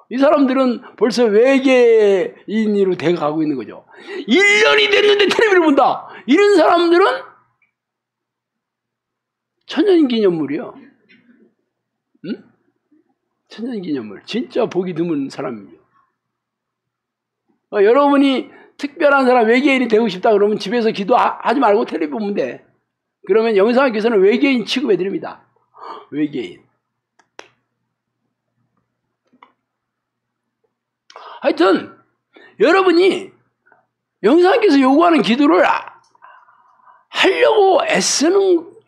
이 사람들은 벌써 외계인으로 돼가고 있는 거죠. 1년이 됐는데 텔레비를 본다. 이런 사람들은 천연기념물이요. 응? 천연기념물. 진짜 보기 드문 사람이죠. 여러분이 특별한 사람, 외계인이 되고 싶다 그러면 집에서 기도하지 말고 텔레비 보면 돼. 그러면 영상학교에서는 외계인 취급해드립니다. 외계인. 하여튼 여러분이 영상학교에서 요구하는 기도를 하려고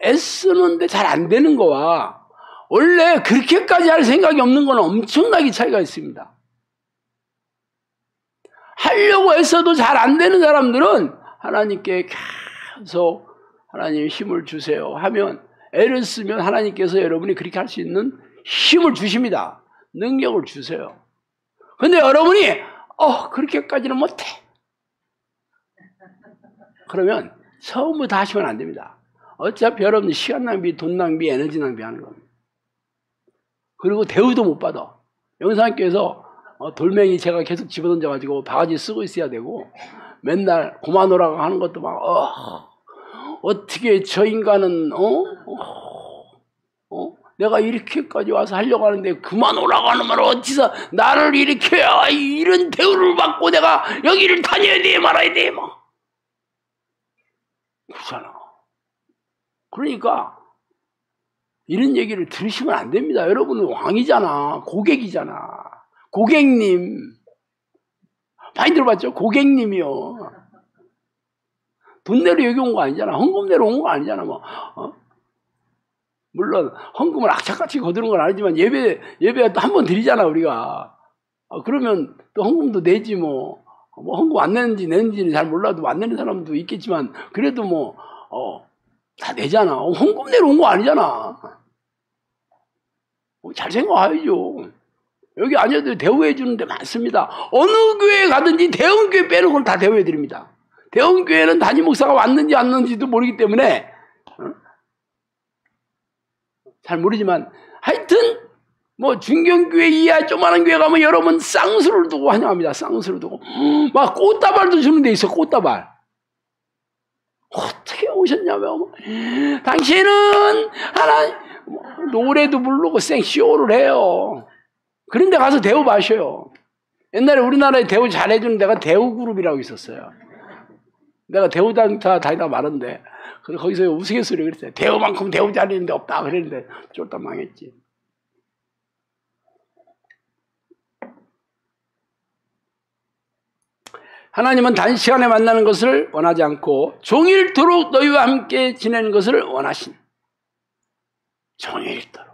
애쓰는데 잘 안 되는 거와 원래 그렇게까지 할 생각이 없는 건 엄청나게 차이가 있습니다. 하려고 애써도 잘 안 되는 사람들은 하나님께 계속 하나님 힘을 주세요 하면 애를 쓰면 하나님께서 여러분이 그렇게 할 수 있는 힘을 주십니다. 능력을 주세요. 근데 여러분이 그렇게까지는 못해. 그러면 처음부터 하시면 안 됩니다. 어차피 여러분 시간 낭비, 돈 낭비, 에너지 낭비하는 겁니다. 그리고 대우도 못 받아. 영상학교에서 돌멩이 제가 계속 집어던져가지고 바가지 쓰고 있어야 되고 맨날 고만오라고 하는 것도 막 어떻게 저 인간은 내가 이렇게까지 와서 하려고 하는데 그만오라고 하는 말 어찌서 나를 이렇게 이런 대우를 받고 내가 여기를 다녀야 돼 말아야 돼 그렇잖아. 그러니까 이런 얘기를 들으시면 안 됩니다. 여러분은 왕이잖아. 고객이잖아. 고객님. 많이 들어봤죠? 고객님이요. 돈 내러 여기 온 거 아니잖아. 헌금 내러 온 거 아니잖아. 물론 헌금을 악착같이 거두는 건 아니지만 예배 또 한 번 드리잖아 우리가. 그러면 또 헌금도 내지 헌금 안 내는지는 잘 몰라도 안 내는 사람도 있겠지만 그래도 다 내잖아. 헌금 내러 온 거 아니잖아. 잘 생각하죠. 여기 아니어도 대우해 주는 데 많습니다. 어느 교회에 가든지 대형교회 빼놓고는 다 대우해 드립니다. 대형교회는 담임 목사가 왔는지 안 왔는지도 모르기 때문에 잘 모르지만 하여튼 중경교회 이하 조그마한 교회 가면 여러분 쌍수를 두고 환영합니다. 쌍수를 두고 막 꽃다발도 주는 데 있어. 꽃다발. 어떻게 오셨냐면 당신은 하나님 노래도 부르고 생쇼를 해요. 그런 데 가서 대우 마셔요. 옛날에 우리나라에 대우 잘해주는 데가 대우그룹이라고 있었어요. 내가 대우단타 다니다 말았는데 거기서 우스갯소리 그랬어요. 대우만큼 대우 잘하는 데 없다 그랬는데 쫄딱 망했지. 하나님은 단시간에 만나는 것을 원하지 않고 종일토록 너희와 함께 지내는 것을 원하신. 종일토록.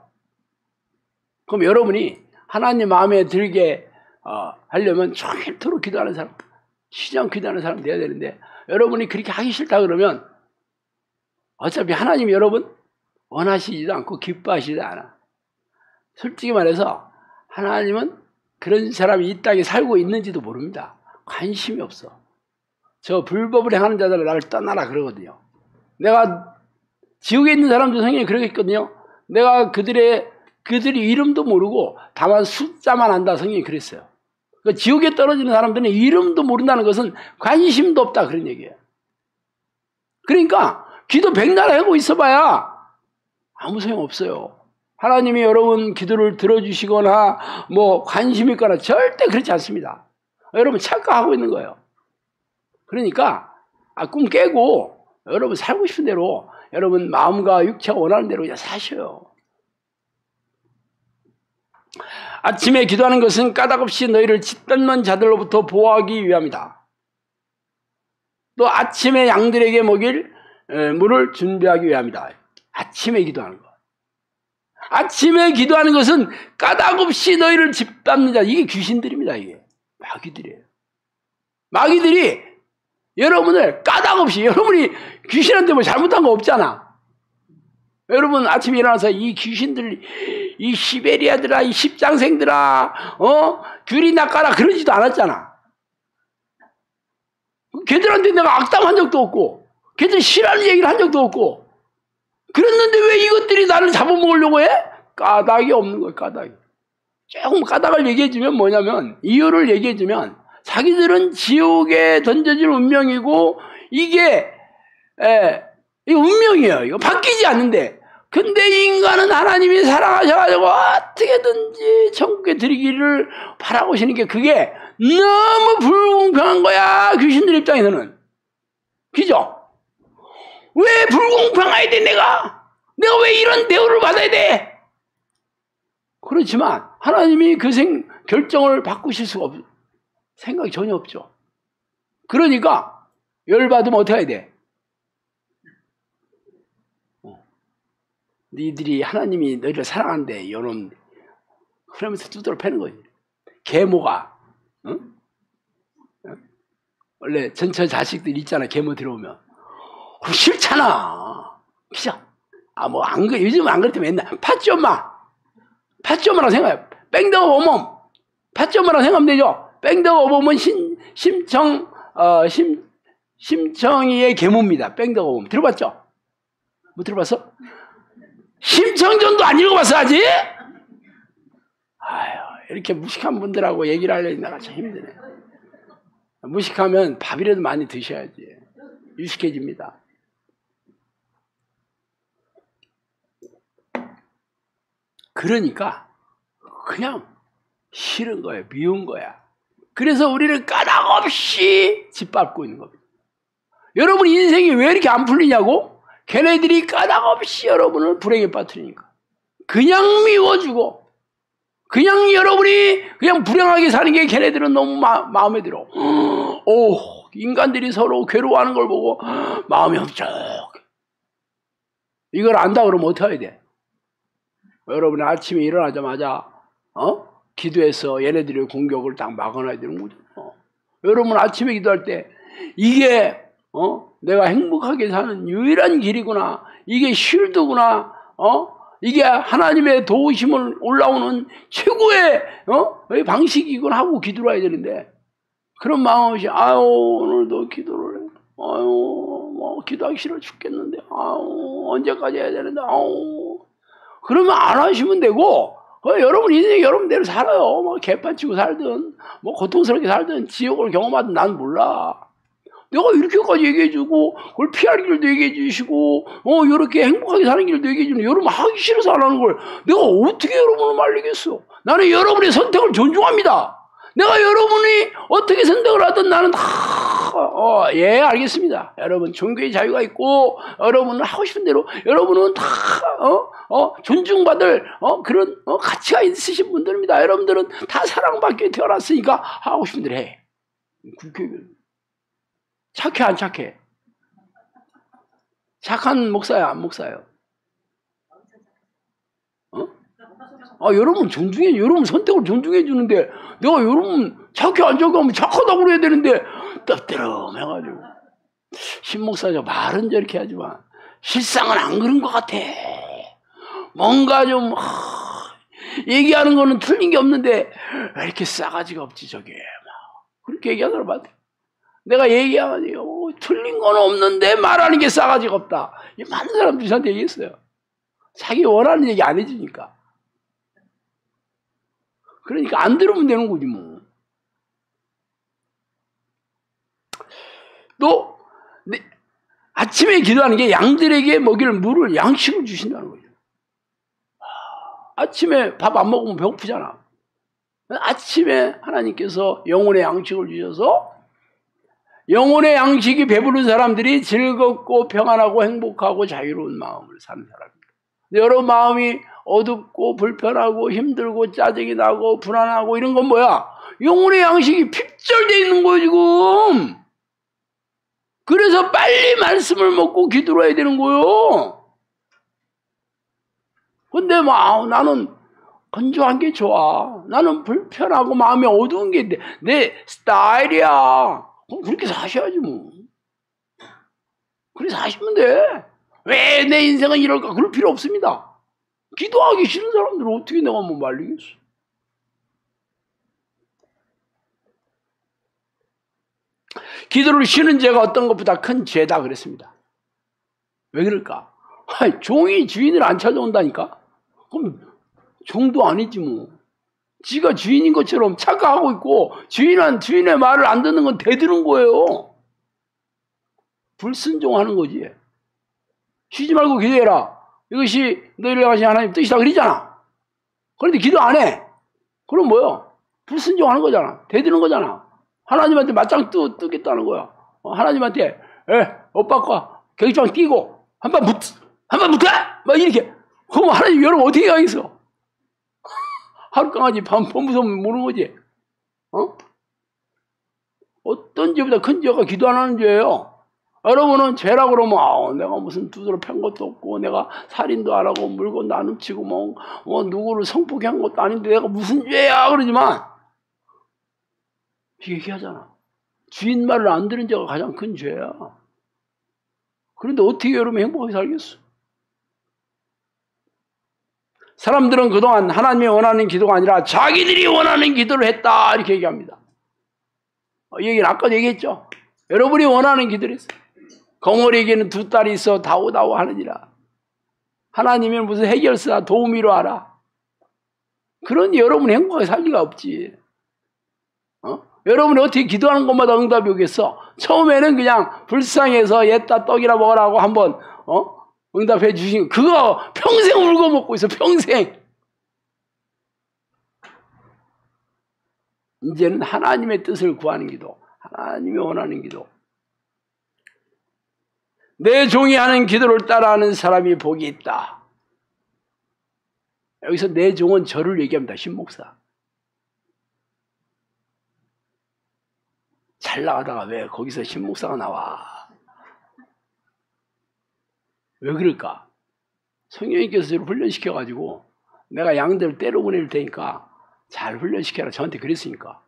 그럼 여러분이 하나님 마음에 들게 하려면 종일토록 기도하는 사람, 쉬지 않고 기도하는 사람 돼야 되는데 여러분이 그렇게 하기 싫다 그러면 어차피 하나님 여러분 원하시지도 않고 기뻐하시지도 않아. 솔직히 말해서 하나님은 그런 사람이 이 땅에 살고 있는지도 모릅니다. 관심이 없어. 저 불법을 행하는 자들을 나를 떠나라 그러거든요. 내가 지옥에 있는 사람도 성경에 그러겠거든요. 내가 그들이 이름도 모르고 다만 숫자만 안다 성경이 그랬어요. 그러니까 지옥에 떨어지는 사람들은 이름도 모른다는 것은 관심도 없다 그런 얘기예요. 그러니까 기도 백날 하고 있어봐야 아무 소용없어요. 하나님이 여러분 기도를 들어주시거나 관심 있거나 절대 그렇지 않습니다. 여러분 착각하고 있는 거예요. 그러니까 꿈 깨고 여러분 살고 싶은 대로 여러분 마음과 육체가 원하는 대로 그냥 사셔요. 아침에 기도하는 것은 까닭없이 너희를 짓밟는 자들로부터 보호하기 위함이다. 또 아침에 양들에게 먹일 물을 준비하기 위함이다. 아침에 기도하는 것. 아침에 기도하는 것은 까닭없이 너희를 짓밟는 자. 이게 귀신들입니다. 이게 마귀들이에요. 마귀들이 여러분을 까닭없이, 여러분이 귀신한테 잘못한 거 없잖아. 여러분 아침에 일어나서 이 귀신들이 이 시베리아들아, 이 십장생들아, 귤이 낚아라 그러지도 않았잖아. 걔들한테 내가 악담한 적도 없고, 걔들 싫어하는 얘기를 한 적도 없고, 그랬는데 왜 이것들이 나를 잡아먹으려고 해? 까닭이 없는 거야, 까닭이. 조금 까닭을 얘기해주면 뭐냐면, 이유를 얘기해주면, 자기들은 지옥에 던져질 운명이고, 이게 운명이에요. 이거 바뀌지 않는데. 근데 인간은 하나님이 사랑하셔가지고 어떻게든지 천국에 들이기를 바라고 하시는 게 그게 너무 불공평한 거야. 귀신들 입장에서는. 그죠? 왜 불공평해야 돼, 내가? 내가 왜 이런 대우를 받아야 돼? 그렇지만 하나님이 그 결정을 바꾸실 수가 없어. 생각이 전혀 없죠. 그러니까 열받으면 어떻게 해야 돼? 너희들이 하나님이 너희를 사랑한대, 요놈. 그러면서 두드러 패는 거지. 계모가, 응? 원래 전처 자식들 있잖아, 계모 들어오면. 싫잖아. 그죠? 요즘 안 그랬더니 맨날, 팥쥐 엄마. 팥쥐 엄마라고 생각해. 뺑덕 오몸. 팥쥐 엄마라고 생각하면 되죠? 뺑덕 오몸은 심청이의 계모입니다. 뺑덕 오몸. 들어봤죠? 못 들어봤어? 심청전도 안 읽어봤어, 아직? 아유, 이렇게 무식한 분들하고 얘기를 하려니 내가 참 힘드네. 무식하면 밥이라도 많이 드셔야지. 유식해집니다. 그러니까 그냥 싫은 거야, 미운 거야. 그래서 우리는 까닭없이 짓밟고 있는 겁니다. 여러분 인생이 왜 이렇게 안 풀리냐고? 걔네들이 까닭없이 여러분을 불행에 빠뜨리니까. 그냥 미워주고, 그냥 여러분이 그냥 불행하게 사는 게 걔네들은 너무 마음에 들어. 인간들이 서로 괴로워하는 걸 보고 마음이 흡족. 이걸 안다 그러면 어떻게 해야 돼? 여러분 아침에 일어나자마자 기도해서 얘네들의 공격을 딱 막아놔야 되는 거죠. 여러분 아침에 기도할 때 이게 내가 행복하게 사는 유일한 길이구나. 이게 쉴드구나. 이게 하나님의 도우심을 올라오는 최고의 방식이구나 하고 기도를 해야 되는데, 그런 마음 없이 오늘도 기도를 해. 기도하기 싫어 죽겠는데. 언제까지 해야 되는데. 그러면 안 하시면 되고, 여러분 인생 여러분대로 살아요. 개판치고 살든 고통스럽게 살든 지옥을 경험하든 난 몰라. 내가 이렇게까지 얘기해주고, 그걸 피할 길도 얘기해주시고, 이렇게 행복하게 사는 길도 얘기해주는, 여러분 하기 싫어서 안 하는 걸 내가 어떻게 여러분을 말리겠어? 나는 여러분의 선택을 존중합니다. 내가 여러분이 어떻게 선택을 하든 나는 예, 알겠습니다. 여러분 종교의 자유가 있고, 여러분은 하고 싶은 대로, 여러분은 다 존중받을 그런 가치가 있으신 분들입니다. 여러분들은 다 사랑받게 태어났으니까 하고 싶은 대로 해. 착해 안 착해? 착한 목사야 안 목사요? 여러분 존중해, 여러분 선택을 존중해 주는데 내가 여러분 착해 안 착해 하면 착하다고 그래야 되는데 떡대름해가지고. 신목사죠, 말은 저렇게 하지만 실상은 안 그런 것 같아. 뭔가 좀 얘기하는 거는 틀린 게 없는데 왜 이렇게 싸가지가 없지 저게. 그렇게 얘기하더라. 맞아. 내가 얘기하면 틀린 건 없는데 말하는 게 싸가지가 없다. 많은 사람들이 저한테 얘기했어요. 자기 원하는 얘기 안 해주니까. 그러니까 안 들으면 되는 거지 뭐. 또 아침에 기도하는 게 양들에게 먹일 물을, 양식을 주신다는 거죠. 아침에 밥 안 먹으면 배고프잖아. 아침에 하나님께서 영혼의 양식을 주셔서 영혼의 양식이 배부른 사람들이 즐겁고 평안하고 행복하고 자유로운 마음을 사는 사람입니다. 근데 여러분 마음이 어둡고 불편하고 힘들고 짜증이 나고 불안하고 이런 건 뭐야? 영혼의 양식이 핍절되어 있는 거예요 지금. 그래서 빨리 말씀을 먹고 기도를 해야 되는 거예요. 근데 나는 건조한 게 좋아. 나는 불편하고 마음이 어두운 게 내 스타일이야. 그렇게 사셔야지 뭐. 그렇게 사시면 돼. 왜 내 인생은 이럴까? 그럴 필요 없습니다. 기도하기 싫은 사람들을 어떻게 내가 뭐 말리겠어? 기도를 쉬는 죄가 어떤 것보다 큰 죄다 그랬습니다. 왜 그럴까? 아니, 종이 주인을 안 찾아온다니까? 그럼 종도 아니지 뭐. 지가 주인인 것처럼 착각하고 있고 주인의 말을 안 듣는 건 대드는 거예요. 불순종하는 거지. 쉬지 말고 기도해라. 이것이 너희를 향하신 하나님 뜻이다 그러잖아. 그런데 기도 안 해. 그럼 뭐야? 불순종하는 거잖아. 대드는 거잖아. 하나님한테 맞짱 뜨겠다는 거야. 하나님한테 오빠과 경기장 뛰고 한번 붙어! 막 이렇게. 그럼 하나님 여러분 어떻게 하겠어? 하루 강아지 밤 무서우면 모르는 거지. 어떤 죄보다 큰 죄가 기도 안 하는 죄예요. 여러분은 죄라고 그러면 내가 무슨 두드러 팬 것도 없고 내가 살인도 안 하고 물건도 안 훔치고 뭐 누구를 성폭행한 것도 아닌데 내가 무슨 죄야 그러지만 얘기하잖아. 주인 말을 안 들은 죄가 가장 큰 죄야. 그런데 어떻게 여러분 행복하게 살겠어? 사람들은 그동안 하나님이 원하는 기도가 아니라 자기들이 원하는 기도를 했다 이렇게 얘기합니다. 이 얘기는 아까도 얘기했죠. 여러분이 원하는 기도를 했어요. 거머리에게는 두 딸이 있어 다오다오 하느니라. 하나님이 무슨 해결사 도우미로 알아. 그러니 여러분이 행복하게 살 리가 없지. 여러분이 어떻게 기도하는 것마다 응답이 오겠어? 처음에는 그냥 불쌍해서 옛다 떡이나 먹으라고 한번 응답해 주신 그거 평생 울고 먹고 있어. 평생. 이제는 하나님의 뜻을 구하는 기도. 하나님이 원하는 기도. 내 종이 하는 기도를 따라하는 사람이 복이 있다. 여기서 내 종은 저를 얘기합니다. 신목사. 잘 나가다가 왜 거기서 신목사가 나와? 왜 그럴까? 성령님께서 저를 훈련시켜가지고 내가 양들 때려보낼 테니까 잘 훈련시켜라. 저한테 그랬으니까.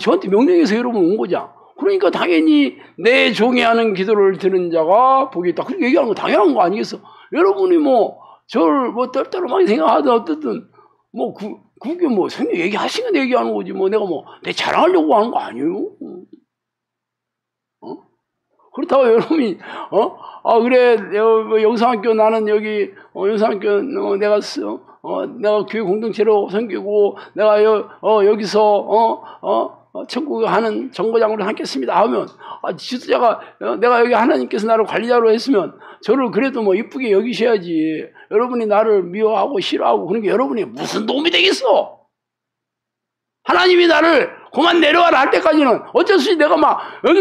저한테 명령해서 여러분 온 거죠. 그러니까 당연히 내 종이 하는 기도를 들은 자가 복이 있다. 그렇게 얘기하는 거 당연한 거 아니겠어? 여러분이 저를 떨떠름하게 생각하든 어떻든 그게 성령 얘기하시는 얘기하는 거지. 내가 내 자랑하려고 하는 거 아니에요. 그렇다고 여러분이 그래 영상학교 나는 여기 영상학교 내가 교회 공동체로 섬기고 내가 여기서 천국에 하는 정거장으로 함께했습니다 하면 지도자가 내가 여기 하나님께서 나를 관리자로 했으면 저를 그래도 이쁘게 여기셔야지. 여러분이 나를 미워하고 싫어하고 그런 게 여러분이 무슨 도움이 되겠어? 하나님이 나를 그만 내려가라 할 때까지는 어쩔 수 없이 내가 여기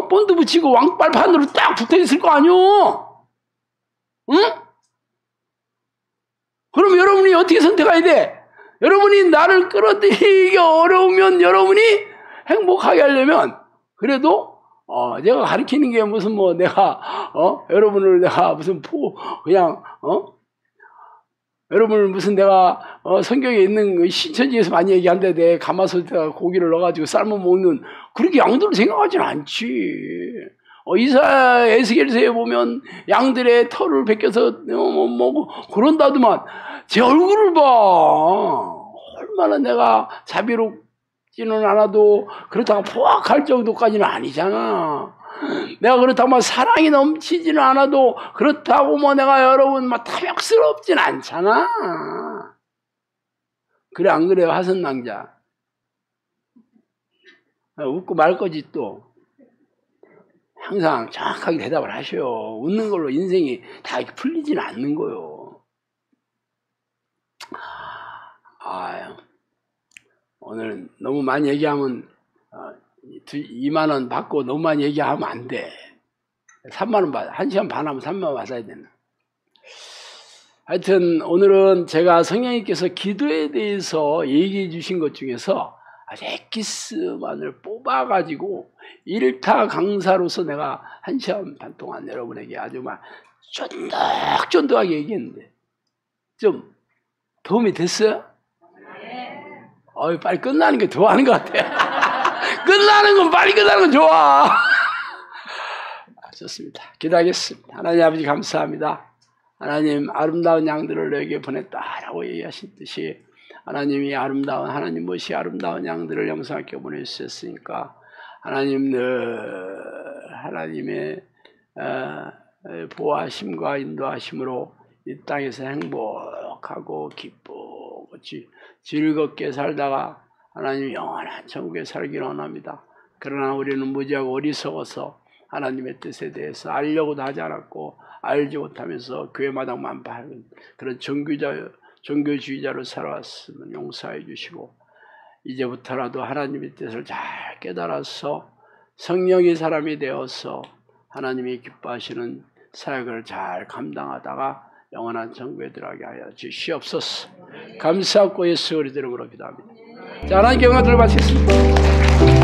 본드 붙이고 왕발판으로 딱 붙어 있을 거 아니오? 응? 그럼 여러분이 어떻게 선택해야 돼? 여러분이 나를 끌어들이기 어려우면 여러분이 행복하게 하려면 그래도 내가 가르치는 게 무슨 내가 여러분을 내가 무슨 그냥 여러분을 무슨 내가 성경에 있는 신천지에서 많이 얘기한데 내 가마솥에다가 고기를 넣어가지고 삶아 먹는 그렇게 양들을 생각하지는 않지. 이사야 에스겔서에 보면 양들의 털을 벗겨서 그런다더만 제 얼굴을 봐. 얼마나 내가 자비롭지는 않아도 그렇다고 포악할 정도까지는 아니잖아. 내가 그렇다고 사랑이 넘치지는 않아도 그렇다고 내가 여러분 탐욕스럽진 않잖아. 그래 안 그래요 하선낭자? 웃고 말 거지 또. 항상 정확하게 대답을 하셔요. 웃는 걸로 인생이 다 이렇게 풀리지는 않는 거요. 오늘 너무 많이 얘기하면 2만 원 받고 너무 많이 얘기하면 안 돼. 3만 원 받아. 1시간 반 하면 3만 원 받아야 되나. 하여튼 오늘은 제가 성령님께서 기도에 대해서 얘기해 주신 것 중에서 아주 엑기스만을 뽑아가지고 1타 강사로서 내가 1시간 반 동안 여러분에게 아주 쫀득쫀득하게 얘기했는데 좀 도움이 됐어요? 빨리 끝나는 게 좋아하는 것 같아. 끝나는 건 빨리 끝나는 건 좋아. 좋습니다. 기도하겠습니다. 하나님 아버지 감사합니다. 하나님 아름다운 양들을 너에게 보냈다라고 얘기하신 듯이 하나님이 아름다운 하나님 무엇이 아름다운 양들을 영생하게 보내주셨으니까 하나님 늘 하나님의 보호하심과 인도하심으로 이 땅에서 행복하고 기쁘고 즐겁게 살다가 하나님 영원한 천국에 살기를 원합니다. 그러나 우리는 무지하고 어리석어서 하나님의 뜻에 대해서 알려고도 하지 않았고 알지 못하면서 교회마당만 밟은 그런 종교주의자로 살아왔으면 용서해 주시고 이제부터라도 하나님의 뜻을 잘 깨달아서 성령의 사람이 되어서 하나님이 기뻐하시는 사역을 잘 감당하다가 영원한 천국에 들어가게 하여 주시옵소서. 감사하고 예수 그리스도 이름으로 기도합니다. 자, 하나님께 영광을 받겠습니다.